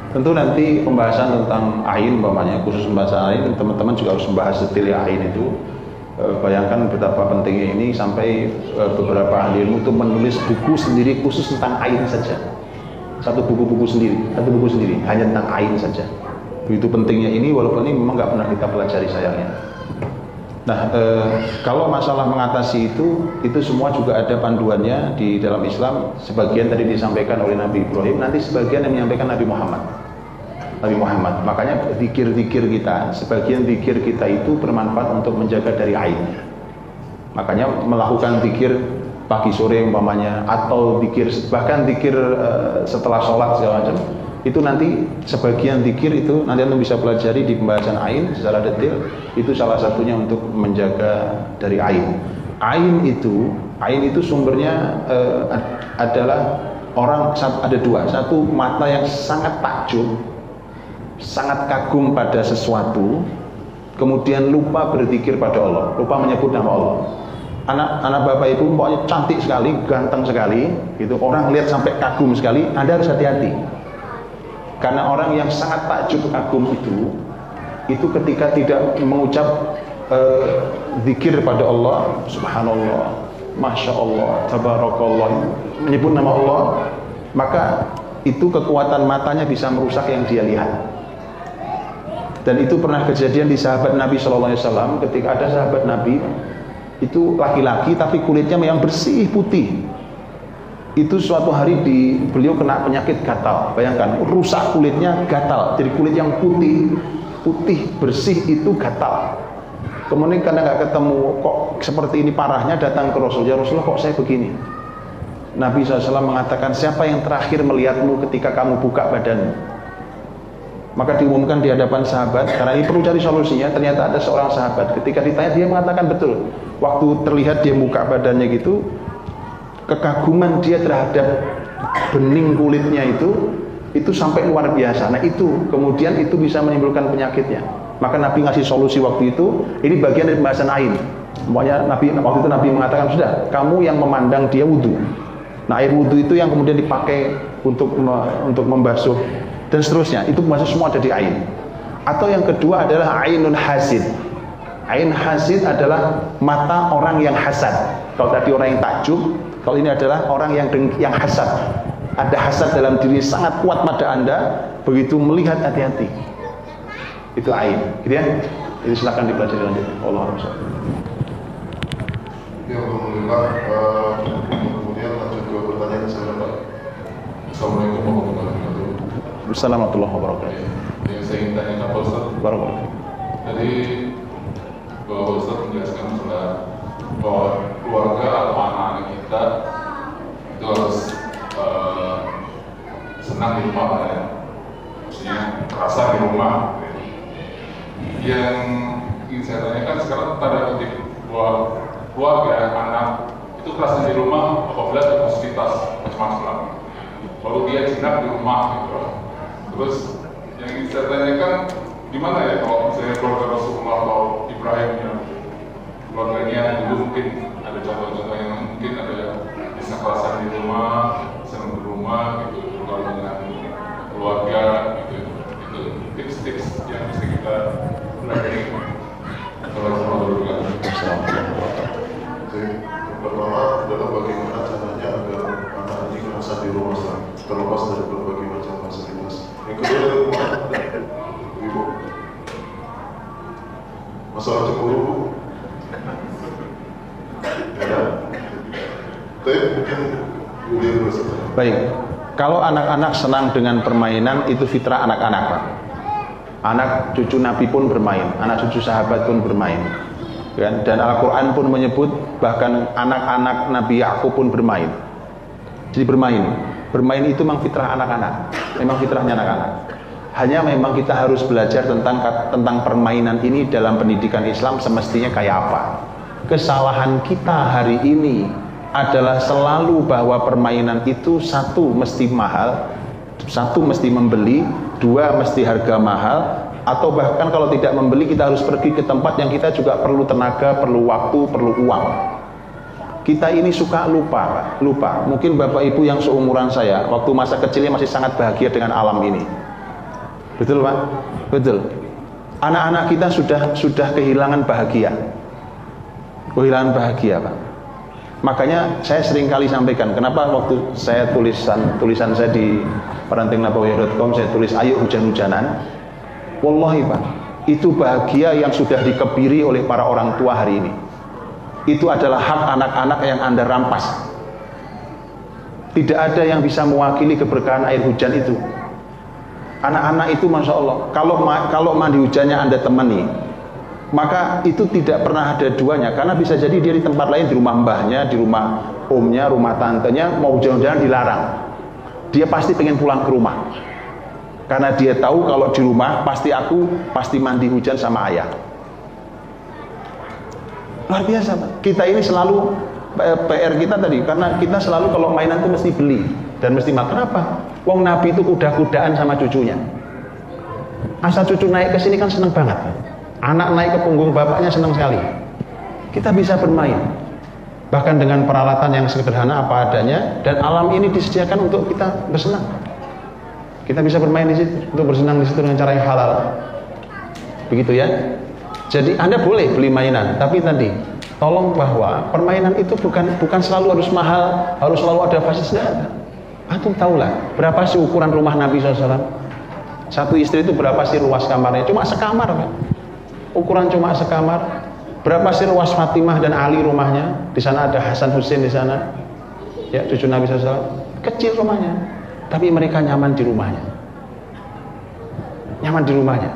Tentu nanti pembahasan tentang ain, umpamanya khusus pembahasan ain, teman-teman juga harus membahas detail ain itu. Bayangkan betapa pentingnya ini sampai beberapa ahli ilmu itu menulis buku sendiri khusus tentang ain saja. Satu buku sendiri hanya tentang ain saja. Begitu pentingnya ini, walaupun ini memang nggak pernah kita pelajari sayangnya. Nah, kalau masalah mengatasi itu semua juga ada panduannya di dalam Islam. Sebagian tadi disampaikan oleh Nabi Ibrahim, nanti sebagian yang menyampaikan Nabi Muhammad. Makanya zikir-zikir kita, sebagian zikir kita itu bermanfaat untuk menjaga dari ain. Makanya melakukan zikir pagi sore umpamanya, atau zikir bahkan zikir setelah sholat segala macam, itu nanti sebagian zikir itu nanti Anda bisa pelajari di pembahasan ain secara detail. Itu salah satunya untuk menjaga dari ain. Ain itu sumbernya adalah ada dua. Satu, mata yang sangat takjub, sangat kagum pada sesuatu, kemudian lupa berzikir pada Allah, lupa menyebut nama Allah. Anak bapak ibu pokoknya cantik sekali, ganteng sekali, gitu. Orang lihat sampai kagum sekali, Anda harus hati-hati. Karena orang yang sangat takjub kagum itu ketika tidak mengucap zikir pada Allah, subhanallah, masya Allah, tabarakallah, menyebut nama Allah, maka itu kekuatan matanya bisa merusak yang dia lihat. Dan itu pernah kejadian di sahabat Nabi SAW, ketika ada sahabat Nabi itu laki-laki tapi kulitnya memang bersih putih. Itu suatu hari beliau kena penyakit gatal. Bayangkan, rusak kulitnya, gatal. Jadi kulit yang putih bersih itu gatal. Kemudian karena nggak ketemu kok seperti ini parahnya, datang ke Rasul. Ya Rasulullah, kok saya begini? Nabi SAW mengatakan, siapa yang terakhir melihatmu ketika kamu buka badanmu? Maka diumumkan di hadapan sahabat. Karena ini perlu cari solusinya. Ternyata ada seorang sahabat, ketika ditanya dia mengatakan betul. Waktu terlihat dia buka badannya gitu, kekaguman dia terhadap bening kulitnya itu sampai luar biasa. Nah itu kemudian itu bisa menimbulkan penyakitnya. Maka Nabi ngasih solusi waktu itu. Ini bagian dari pembahasan ain. Pokoknya waktu itu Nabi mengatakan, sudah, kamu yang memandang dia wudu. Nah air wudu itu yang kemudian dipakai untuk membasuh dan seterusnya. Itu masuk semua ada di ain. Atau yang kedua adalah ainun hasid. Ain hasid adalah mata orang yang hasad. Kalau tadi orang yang takjub, kalau ini adalah orang yang hasad. Ada hasad dalam diri sangat kuat pada Anda, begitu melihat hati-hati. Itu ain, gitu ya. Ini silakan dipelajari lanjut. Allah Rasul. Ya, alhamdulillah. Kemudian lanjut ke pertanyaan saya, Pak. Assalamualaikum warahmatullahi wabarakatuh. Assalamualaikum warahmatullahi wabarakatuh. Yang saya ingin tanyakan Pak Ustaz. Barakallahu. Tadi Bapak Ustaz menjelaskan bahwa keluarga atau anak-anak kita itu harus senang di rumah, ya. Maksudnya terasa di rumah. Yang ingin saya tanyakan sekarang tanda kutip bahwa keluarga anak itu terasa di rumah apabila ada fasilitas macam-macam. Lalu dia jinak di rumah gitu. Terus yang ingin saya tanyakan, gimana ya kalau misalnya keluarga Rasulullah atau Ibrahim yang keluarganya dulu mungkin ada contoh-contoh yang mungkin ada bisa kelasan di rumah, senang di rumah gitu, kalau dengan keluarga gitu, itu tips-tips yang bisa kita pelajari. Assalamualaikum warahmatullahi wabarakatuh. Pertama adalah bagaimana caranya agar anak ini merasa di rumah terlepas dari berbagai macam fasilitas. Yang kedua dari rumah, ibu, masalah cemburu, ya. Tapi mungkin beliau berserta. Baik, kalau anak-anak senang dengan permainan itu fitrah anak-anak, Pak. Anak cucu Nabi pun bermain, anak cucu sahabat pun bermain. Dan Al-Quran pun menyebut bahkan anak-anak Nabi Yakub pun bermain. Jadi bermain itu memang fitrah anak-anak, memang fitrahnya anak-anak. Hanya memang kita harus belajar tentang permainan ini dalam pendidikan Islam semestinya kayak apa. Kesalahan kita hari ini adalah selalu bahwa permainan itu satu mesti mahal, satu mesti membeli, dua mesti harga mahal, atau bahkan kalau tidak membeli kita harus pergi ke tempat yang kita juga perlu tenaga, perlu waktu, perlu uang. kita ini suka lupa, Pak. Lupa. Mungkin Bapak Ibu yang seumuran saya, waktu masa kecilnya masih sangat bahagia dengan alam ini. Betul, Pak? Betul. Anak-anak kita sudah kehilangan bahagia. Kehilangan bahagia, Pak. Makanya saya sering kali sampaikan, kenapa waktu saya tulisan saya di parentingnabawiyah.com saya tulis ayo hujan-hujanan. Wallahi, Pak, itu bahagia yang sudah dikebiri oleh para orang tua hari ini. Itu adalah hak anak-anak yang Anda rampas. Tidak ada yang bisa mewakili keberkahan air hujan itu. Anak-anak itu Masya Allah, kalau mandi hujannya Anda temani, maka itu tidak pernah ada duanya. Karena bisa jadi dia di tempat lain, di rumah mbahnya, di rumah omnya, rumah tantenya, mau hujan-hujanan dilarang. Dia pasti pengen pulang ke rumah. Karena dia tahu kalau di rumah pasti mandi hujan sama ayah. Luar biasa, Pak. Kita ini selalu PR kita tadi, karena kita selalu kalau mainan itu mesti beli dan mesti makan. Kenapa? Wong Nabi itu kuda-kudaan sama cucunya. Asal cucu naik ke sini kan seneng banget. Anak naik ke punggung bapaknya seneng sekali. Kita bisa bermain, bahkan dengan peralatan yang sederhana apa adanya, dan alam ini disediakan untuk kita bersenang. Kita bisa bermain di situ, untuk bersenang di situ dengan cara yang halal. Begitu ya. Jadi Anda boleh beli mainan, tapi tadi tolong bahwa permainan itu bukan selalu harus mahal, harus selalu ada fasilitasnya. Antum tahulah berapa sih ukuran rumah Nabi SAW? Satu istri itu berapa sih luas kamarnya? Cuma sekamar, kan? Ukuran cuma sekamar. Berapa sih luas Fatimah dan Ali rumahnya? Di sana ada Hasan Husain di sana, ya cucu Nabi SAW. Kecil rumahnya, tapi mereka nyaman di rumahnya. Nyaman di rumahnya,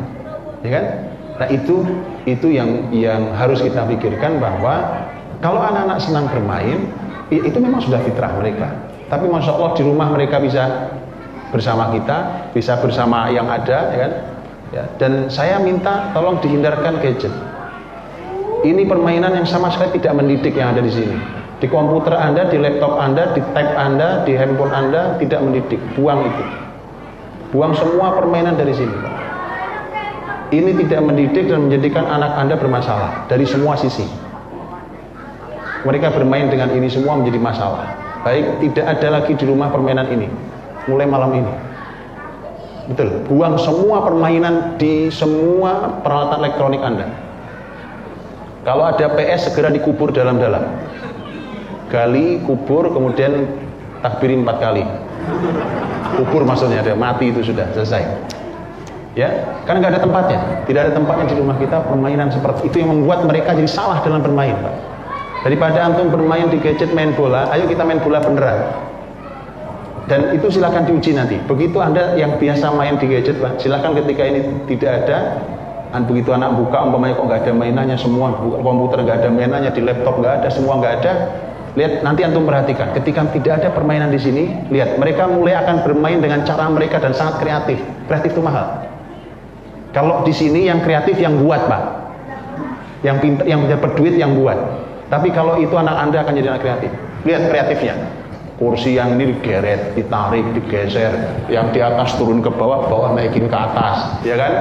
ya kan? Nah itu yang harus kita pikirkan, bahwa kalau anak-anak senang bermain, itu memang sudah fitrah mereka. Tapi Masya Allah di rumah mereka bisa bersama kita, bisa bersama yang ada, ya kan? Ya, dan saya minta tolong dihindarkan gadget. Ini permainan yang sama sekali tidak mendidik yang ada di sini. Di komputer Anda, di laptop Anda, di tab Anda, di handphone Anda tidak mendidik. Buang itu. Buang semua permainan dari sini, Pak. Ini tidak mendidik dan menjadikan anak Anda bermasalah dari semua sisi. Mereka bermain dengan ini semua menjadi masalah. Baik, tidak ada lagi di rumah permainan ini mulai malam ini. Betul, buang semua permainan di semua peralatan elektronik Anda. Kalau ada PS segera dikubur dalam-dalam. Gali, kubur, kemudian takbiri 4 kali. Kubur maksudnya, ada mati itu sudah selesai. Ya, karena nggak ada tempatnya, tidak ada tempatnya di rumah kita permainan seperti itu yang membuat mereka jadi salah dalam bermain, Pak. Daripada antum bermain di gadget main bola, ayo kita main bola beneran. Dan itu silakan diuji nanti. Begitu Anda yang biasa main di gadget, Pak, silakan ketika ini tidak ada, begitu anak buka, umpamanya kok nggak ada mainannya, semua komputer nggak ada mainannya, di laptop nggak ada, semua nggak ada. Lihat, nanti antum perhatikan, ketika tidak ada permainan di sini, lihat mereka mulai akan bermain dengan cara mereka dan sangat kreatif. Kreatif itu mahal. Kalau di sini yang kreatif yang buat, Pak, yang pintar, yang dapat duit yang buat. Tapi kalau itu anak Anda akan jadi anak kreatif. Lihat kreatifnya. Kursi yang ini digeret, ditarik, digeser, yang di atas turun ke bawah, bawah naikin ke atas, ya kan?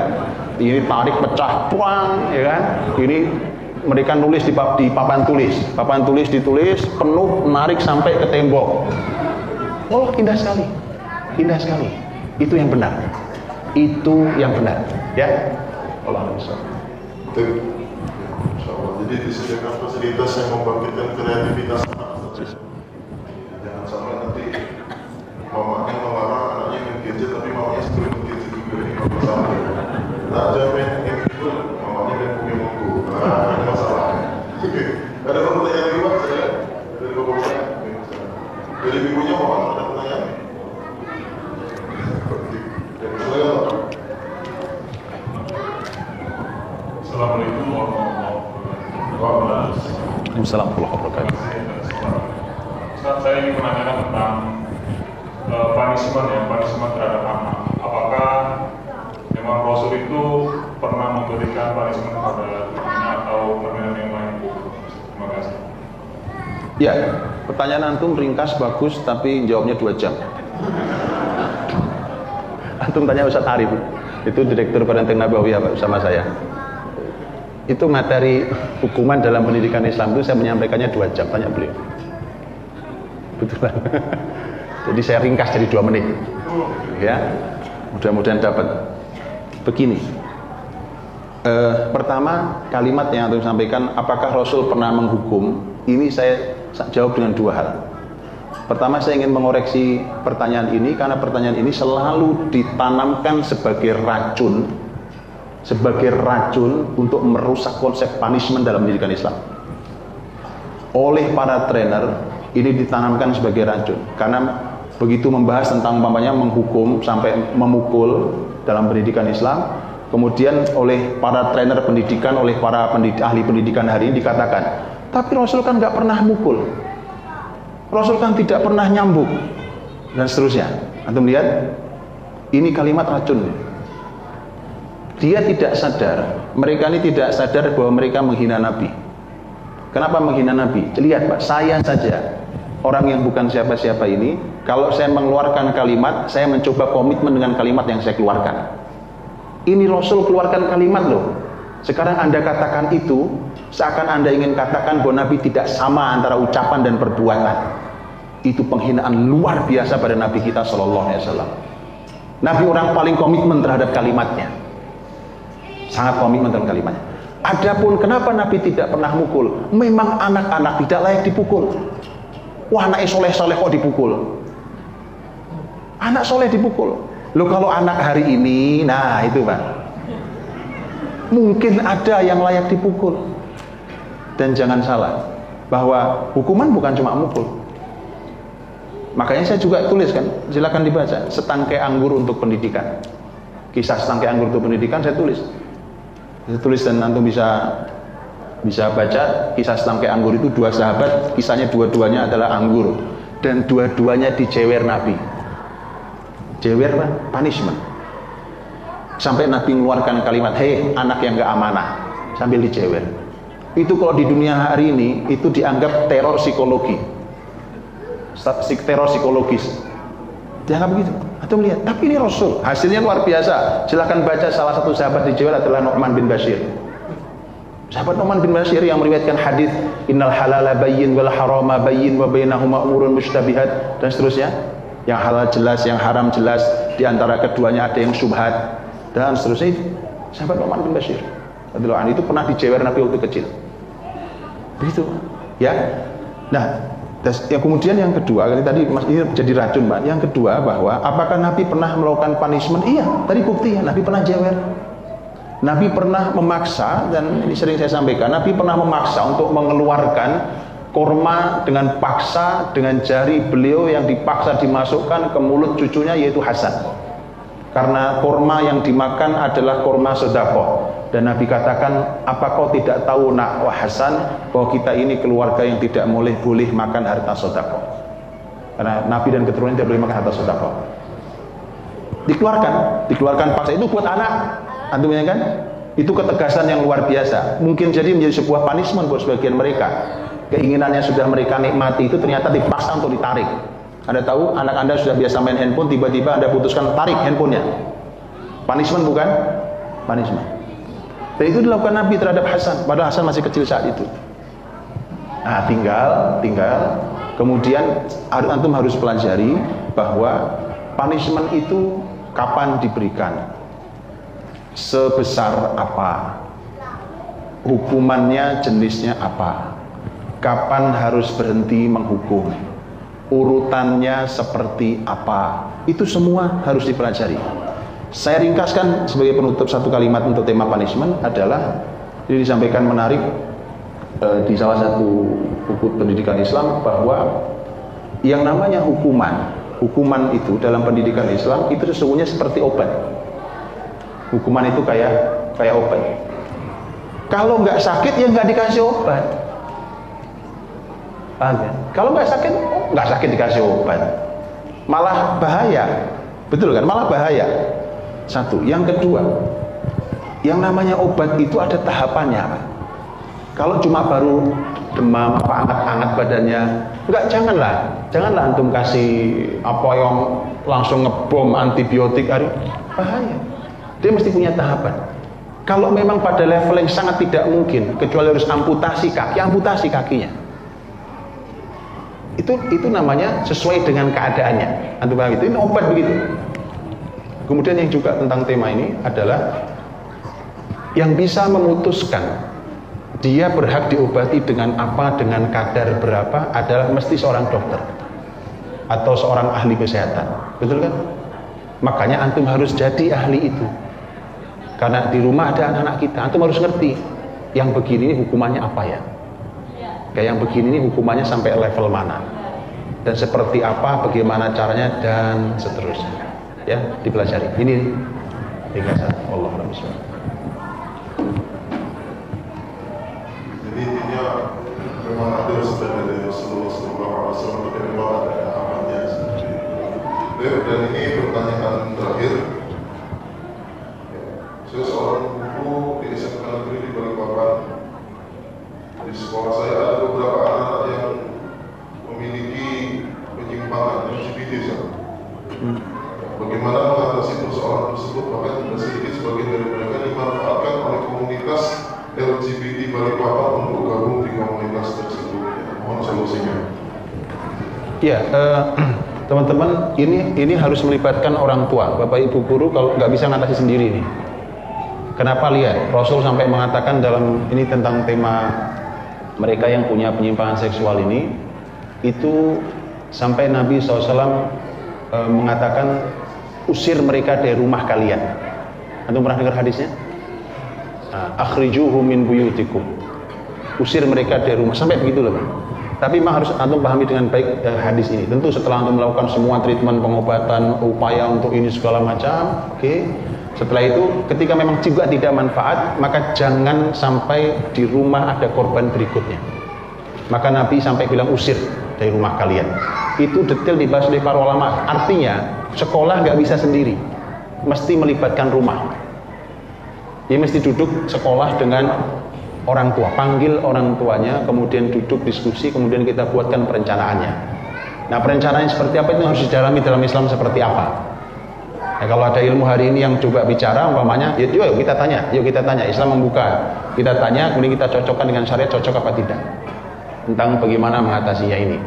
Ini tarik pecah, puang, ya kan? Ini mereka nulis di papan tulis ditulis penuh, menarik sampai ke tembok. Oh, indah sekali, indah sekali. Itu yang benar. Itu yang benar, ya. Allah Akbar. Jadi disediakan fasilitas yang membangkitkan kreativitas anak. Jangan sampai nanti mamanya melarang anaknya main gadget, tapi mamanya sebelum main gadget juga, ini masalah. Nah, jangan main itu, mamanya main Pokemon Go. Nah, ini masalah. Ada pertanyaan lagi, Pak? Saya dari Bapak. Dari ibunya mau ada pertanyaan? Assalamualaikum warahmatullahi wabarakatuh. Waalaikumsalam warahmatullahi wabarakatuh. Ustaz, saya ingin menanyakan tentang punishment terhadap anak. Apakah memang Rasul itu pernah memberikan punishment kepada anaknya atau permainan yang lain? Terima kasih. Ya, pertanyaan antum ringkas bagus, tapi jawabnya 2 jam. Antum tanya Ustaz Arif, itu Direktur Parenting Nabawiyah bersama saya. Itu materi hukuman dalam pendidikan Islam itu saya menyampaikannya 2 jam, tanya beliau. kebetulan. Jadi saya ringkas jadi 2 menit. Ya, mudah-mudahan dapat. Begini. Pertama, kalimat yang antum sampaikan, apakah Rasul pernah menghukum? Ini saya jawab dengan 2 hal. Pertama, saya ingin mengoreksi pertanyaan ini karena pertanyaan ini selalu ditanamkan sebagai racun untuk merusak konsep punishment dalam pendidikan Islam. Oleh para trainer ini ditanamkan sebagai racun karena begitu membahas tentang umpamanya menghukum sampai memukul dalam pendidikan Islam, kemudian oleh para trainer pendidikan, oleh para ahli pendidikan hari ini dikatakan, tapi Rasul kan nggak pernah mukul, Rasul kan tidak pernah nyambuk, dan seterusnya. Antum lihat, ini kalimat racun. Dia tidak sadar, mereka ini tidak sadar bahwa mereka menghina Nabi. Kenapa menghina Nabi? Lihat Pak, saya saja, orang yang bukan siapa-siapa ini, kalau saya mengeluarkan kalimat, saya mencoba komitmen dengan kalimat yang saya keluarkan. Ini Rasul keluarkan kalimat loh. Sekarang Anda katakan itu, seakan Anda ingin katakan bahwa Nabi tidak sama antara ucapan dan perbuatan. Itu penghinaan luar biasa pada Nabi kita SAW. Nabi orang paling komitmen terhadap kalimatnya. Sangat komitmen terhadap kalimatnya. Adapun kenapa Nabi tidak pernah mukul? Memang anak-anak tidak layak dipukul. Wah, anaknya soleh-soleh kok dipukul? Anak soleh dipukul. Loh, kalau anak hari ini, nah itu Pak, mungkin ada yang layak dipukul. Dan jangan salah, bahwa hukuman bukan cuma mukul. Makanya saya juga tulis kan, silakan dibaca, setangkai anggur untuk pendidikan. Kisah setangkai anggur untuk pendidikan saya tulis. Saya tulis dan nanti bisa baca kisah setangkai anggur itu 2 sahabat, kisahnya dua-duanya adalah anggur dan dua-duanya dijewer Nabi. Jewer punishment. Sampai Nabi mengeluarkan kalimat, "Hei, anak yang gak amanah," sambil dijewer. Itu kalau di dunia hari ini itu dianggap teror psikologi. Teror psikologis. Dianggap begitu. Atau melihat, tapi ini Rasul, hasilnya luar biasa. Silakan baca, salah satu sahabat dijewer adalah Nu'man bin Bashir. Sahabat Nu'man bin Bashir yang meriwayatkan hadis innal halala bayyin wal harama bayyin wa bainahuma umurun mushtabihat dan seterusnya. Yang halal jelas, yang haram jelas, di antara keduanya ada yang syubhat dan seterusnya. Sahabat Nu'man bin Bashir radhiyallahu anhu itu pernah dijewer Nabi waktu kecil. Begitu. Ya. Nah, yang kemudian yang kedua, tadi Mas ini jadi racun, Pak. Yang kedua bahwa apakah Nabi pernah melakukan punishment? Iya, tadi buktinya Nabi pernah jewer. Nabi pernah memaksa, dan ini sering saya sampaikan, Nabi pernah memaksa untuk mengeluarkan korma dengan paksa, dengan jari beliau yang dipaksa dimasukkan ke mulut cucunya yaitu Hasan. Karena korma yang dimakan adalah korma sedekah. Dan Nabi katakan, apa kau tidak tahu nak wah Hasan, bahwa kita ini keluarga yang tidak boleh makan harta sedekah. Karena Nabi dan keturunannya tidak boleh makan harta sedekah. Dikeluarkan paksa itu buat anak. Antum kan? Itu ketegasan yang luar biasa. Mungkin jadi menjadi sebuah punishment buat sebagian mereka. Keinginannya sudah mereka nikmati itu ternyata dipaksa untuk ditarik. Anda tahu, anak Anda sudah biasa main handphone, tiba-tiba Anda putuskan tarik handphonenya. Punishment bukan? Punishment. Dan itu dilakukan Nabi terhadap Hasan, padahal Hasan masih kecil saat itu. Nah, tinggal kemudian antum harus pelajari bahwa punishment itu kapan diberikan, sebesar apa, hukumannya jenisnya apa, kapan harus berhenti menghukum, urutannya seperti apa, itu semua harus dipelajari. Saya ringkaskan sebagai penutup satu kalimat untuk tema punishment adalah, ini disampaikan menarik di salah satu buku pendidikan Islam, bahwa yang namanya hukuman itu dalam pendidikan Islam itu sesungguhnya seperti obat. Hukuman itu kayak obat. Kalau nggak sakit ya nggak dikasih obat. Paham ya? Kalau nggak sakit dikasih obat, malah bahaya. Betul kan? Malah bahaya. Satu. Yang kedua, yang namanya obat itu ada tahapannya, Pak. Kalau cuma baru demam apa anget-anget badannya, janganlah antum kasih apa yang langsung ngebom antibiotik, bahaya. Dia mesti punya tahapan. Kalau memang pada level yang sangat tidak mungkin, kecuali harus amputasi kakinya. Itu namanya sesuai dengan keadaannya. Antum paham itu? Ini obat begitu. Kemudian yang juga tentang tema ini adalah yang bisa memutuskan dia berhak diobati dengan apa, dengan kadar berapa adalah mesti seorang dokter atau seorang ahli kesehatan. Betul kan? Makanya antum harus jadi ahli itu. Karena di rumah ada anak-anak kita, antum harus ngerti yang begini ini hukumannya apa ya. Kayak yang begini ini hukumannya sampai level mana. Dan seperti apa, bagaimana caranya, dan seterusnya. Ya, dipelajari. Ini ringkasan. Wallahu a'lam bishawab. Jadi intinya memang ada sabda dari Rasulullah SAW, tapi memang ada amalnya sendiri. Dan ini pertanyaan terakhir. Saya seorang guru di SMK Negeri di Balikpapan. Di sekolah saya ada beberapa anak yang memiliki penyimpangan LGBT. Bagaimana mengatasi persoalan tersebut? Bahkan tidak sedikit sebagian dari mereka dimanfaatkan oleh komunitas LGBT Balikpapan untuk gabung di komunitas tersebut. Mohon solusinya. Ya, teman-teman, ini harus melibatkan orang tua, bapak ibu guru. Kalau nggak bisa ngatasi sendiri nih. Kenapa? Lihat, Rasul sampai mengatakan dalam ini tentang tema mereka yang punya penyimpangan seksual ini, itu sampai Nabi SAW mengatakan usir mereka dari rumah kalian. Antum pernah dengar hadisnya? Akhrijuhum min buyutikum. Usir mereka dari rumah, sampai begitu loh, Bang. Tapi memang harus antum pahami dengan baik hadis ini. Tentu setelah antum melakukan semua treatment, pengobatan, upaya untuk ini segala macam, oke. Setelah itu, ketika memang juga tidak manfaat, maka jangan sampai di rumah ada korban berikutnya. Maka Nabi sampai bilang usir dari rumah kalian. Itu detail dibahas oleh para ulama. Artinya, sekolah nggak bisa sendiri, mesti melibatkan rumah. Dia mesti duduk sekolah dengan orang tua, panggil orang tuanya, kemudian duduk diskusi, kemudian kita buatkan perencanaannya. Nah, perencanaan seperti apa itu harus didalami dalam Islam seperti apa? Ya, kalau ada ilmu hari ini yang coba bicara, umpamanya, yuk kita tanya, Islam membuka, kita tanya, kemudian kita cocokkan dengan syariat, cocok apa tidak, tentang bagaimana mengatasinya ini.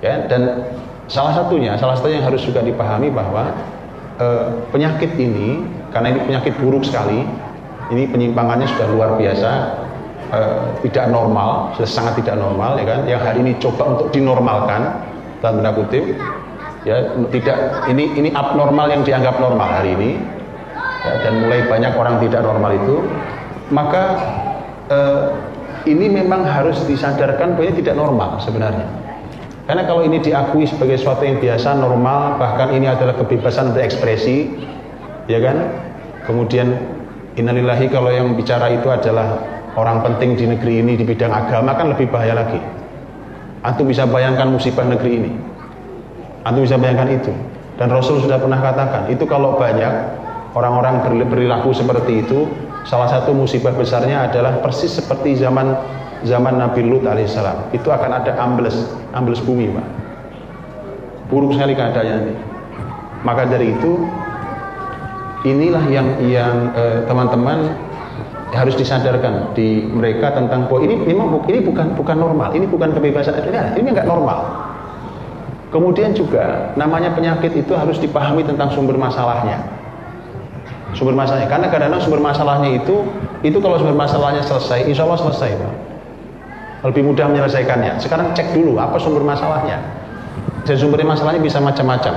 Ya, dan salah satunya yang harus juga dipahami bahwa penyakit ini, karena ini penyakit buruk sekali, ini penyimpangannya sudah luar biasa, tidak normal, sudah sangat tidak normal, ya kan? Yang hari ini coba untuk dinormalkan, dalam tanda kutip. Ya, tidak, ini abnormal yang dianggap normal hari ini, ya, dan mulai banyak orang tidak normal itu, maka ini memang harus disadarkan bahwa tidak normal sebenarnya. Karena kalau ini diakui sebagai sesuatu yang biasa, normal, bahkan ini adalah kebebasan berekspresi, ya kan? Kemudian innalillahi, kalau yang bicara itu adalah orang penting di negeri ini di bidang agama, kan lebih bahaya lagi. Antum bisa bayangkan musibah negeri ini. Antum bisa bayangkan itu. Dan Rasul sudah pernah katakan, itu kalau banyak orang-orang berperilaku seperti itu, salah satu musibah besarnya adalah persis seperti zaman Nabi Lut alaihissalam. Itu akan ada ambles bumi, Pak. Buruk sekali keadaannya ini. Maka dari itu, inilah yang teman-teman harus disadarkan di mereka tentang bahwa ini memang ini bukan normal, ini bukan kebebasan, ini nggak normal. Kemudian juga namanya penyakit itu harus dipahami tentang sumber masalahnya. Sumber masalahnya, karena kadang-kadang sumber masalahnya itu kalau sumber masalahnya selesai, insya Allah selesai, Pak. Lebih mudah menyelesaikannya. Sekarang cek dulu apa sumber masalahnya. Dan sumber masalahnya bisa macam-macam.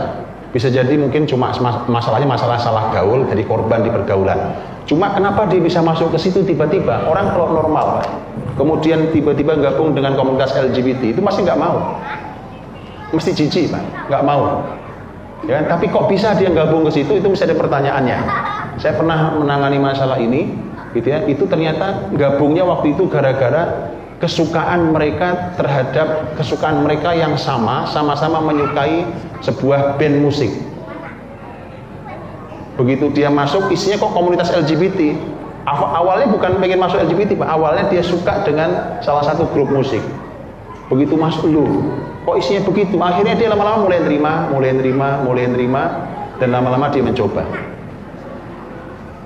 Bisa jadi mungkin cuma masalahnya masalah salah gaul dari korban di pergaulan. Cuma kenapa dia bisa masuk ke situ tiba-tiba? Orang kalau normal, Pak, kemudian tiba-tiba gabung dengan komunitas LGBT, itu masih nggak mau. Mesti jijik, Pak, nggak mau. Ya, tapi kok bisa dia gabung ke situ? Itu mesti ada pertanyaannya. Saya pernah menangani masalah ini, gitu ya. Itu ternyata gabungnya waktu itu gara-gara kesukaan mereka terhadap kesukaan mereka yang sama-sama menyukai sebuah band musik. Begitu dia masuk, isinya kok komunitas LGBT. Awalnya bukan pengen masuk LGBT, Pak. Awalnya dia suka dengan salah satu grup musik. Begitu masuk, kok isinya begitu? Akhirnya dia lama-lama mulai nerima, dan lama-lama dia mencoba.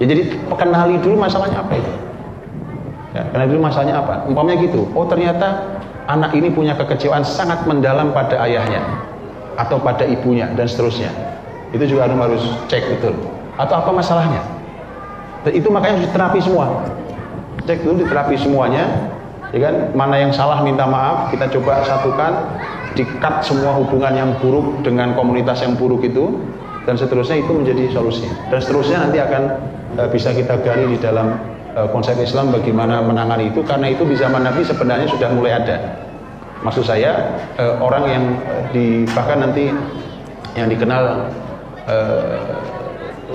Ya, jadi kenali dulu masalahnya apa itu. Ya, kenali dulu masalahnya apa. Umpamanya gitu. Oh, ternyata anak ini punya kekecewaan sangat mendalam pada ayahnya atau pada ibunya dan seterusnya, itu juga harus cek betul. Atau apa masalahnya? Dan itu makanya harus diterapi semua. Cek dulu, diterapi semuanya, ya kan? Mana yang salah minta maaf, kita coba satukan, di-cut semua hubungan yang buruk dengan komunitas yang buruk itu, dan seterusnya itu menjadi solusi. Dan seterusnya nanti akan bisa kita gali di dalam konsep Islam bagaimana menangani itu, karena itu di zaman Nabi sebenarnya sudah mulai ada. Maksud saya orang yang bahkan nanti yang dikenal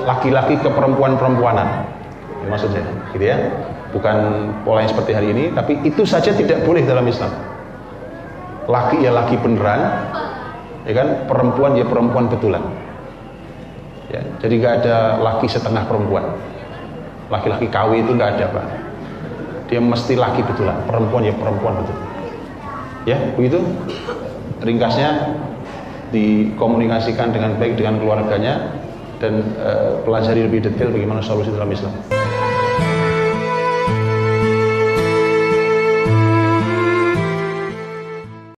laki-laki ke perempuan-perempuanan, maksud saya, gitu ya. Bukan pola yang seperti hari ini, tapi itu saja tidak boleh dalam Islam. Laki ya laki beneran, ya kan, perempuan ya perempuan betulan. Ya, jadi nggak ada laki setengah perempuan. Laki-laki KW itu nggak ada, Pak. Dia mesti laki betulan, perempuan ya perempuan betul. Ya, begitu. Ringkasnya dikomunikasikan dengan baik dengan keluarganya dan pelajari lebih detail bagaimana solusi dalam Islam.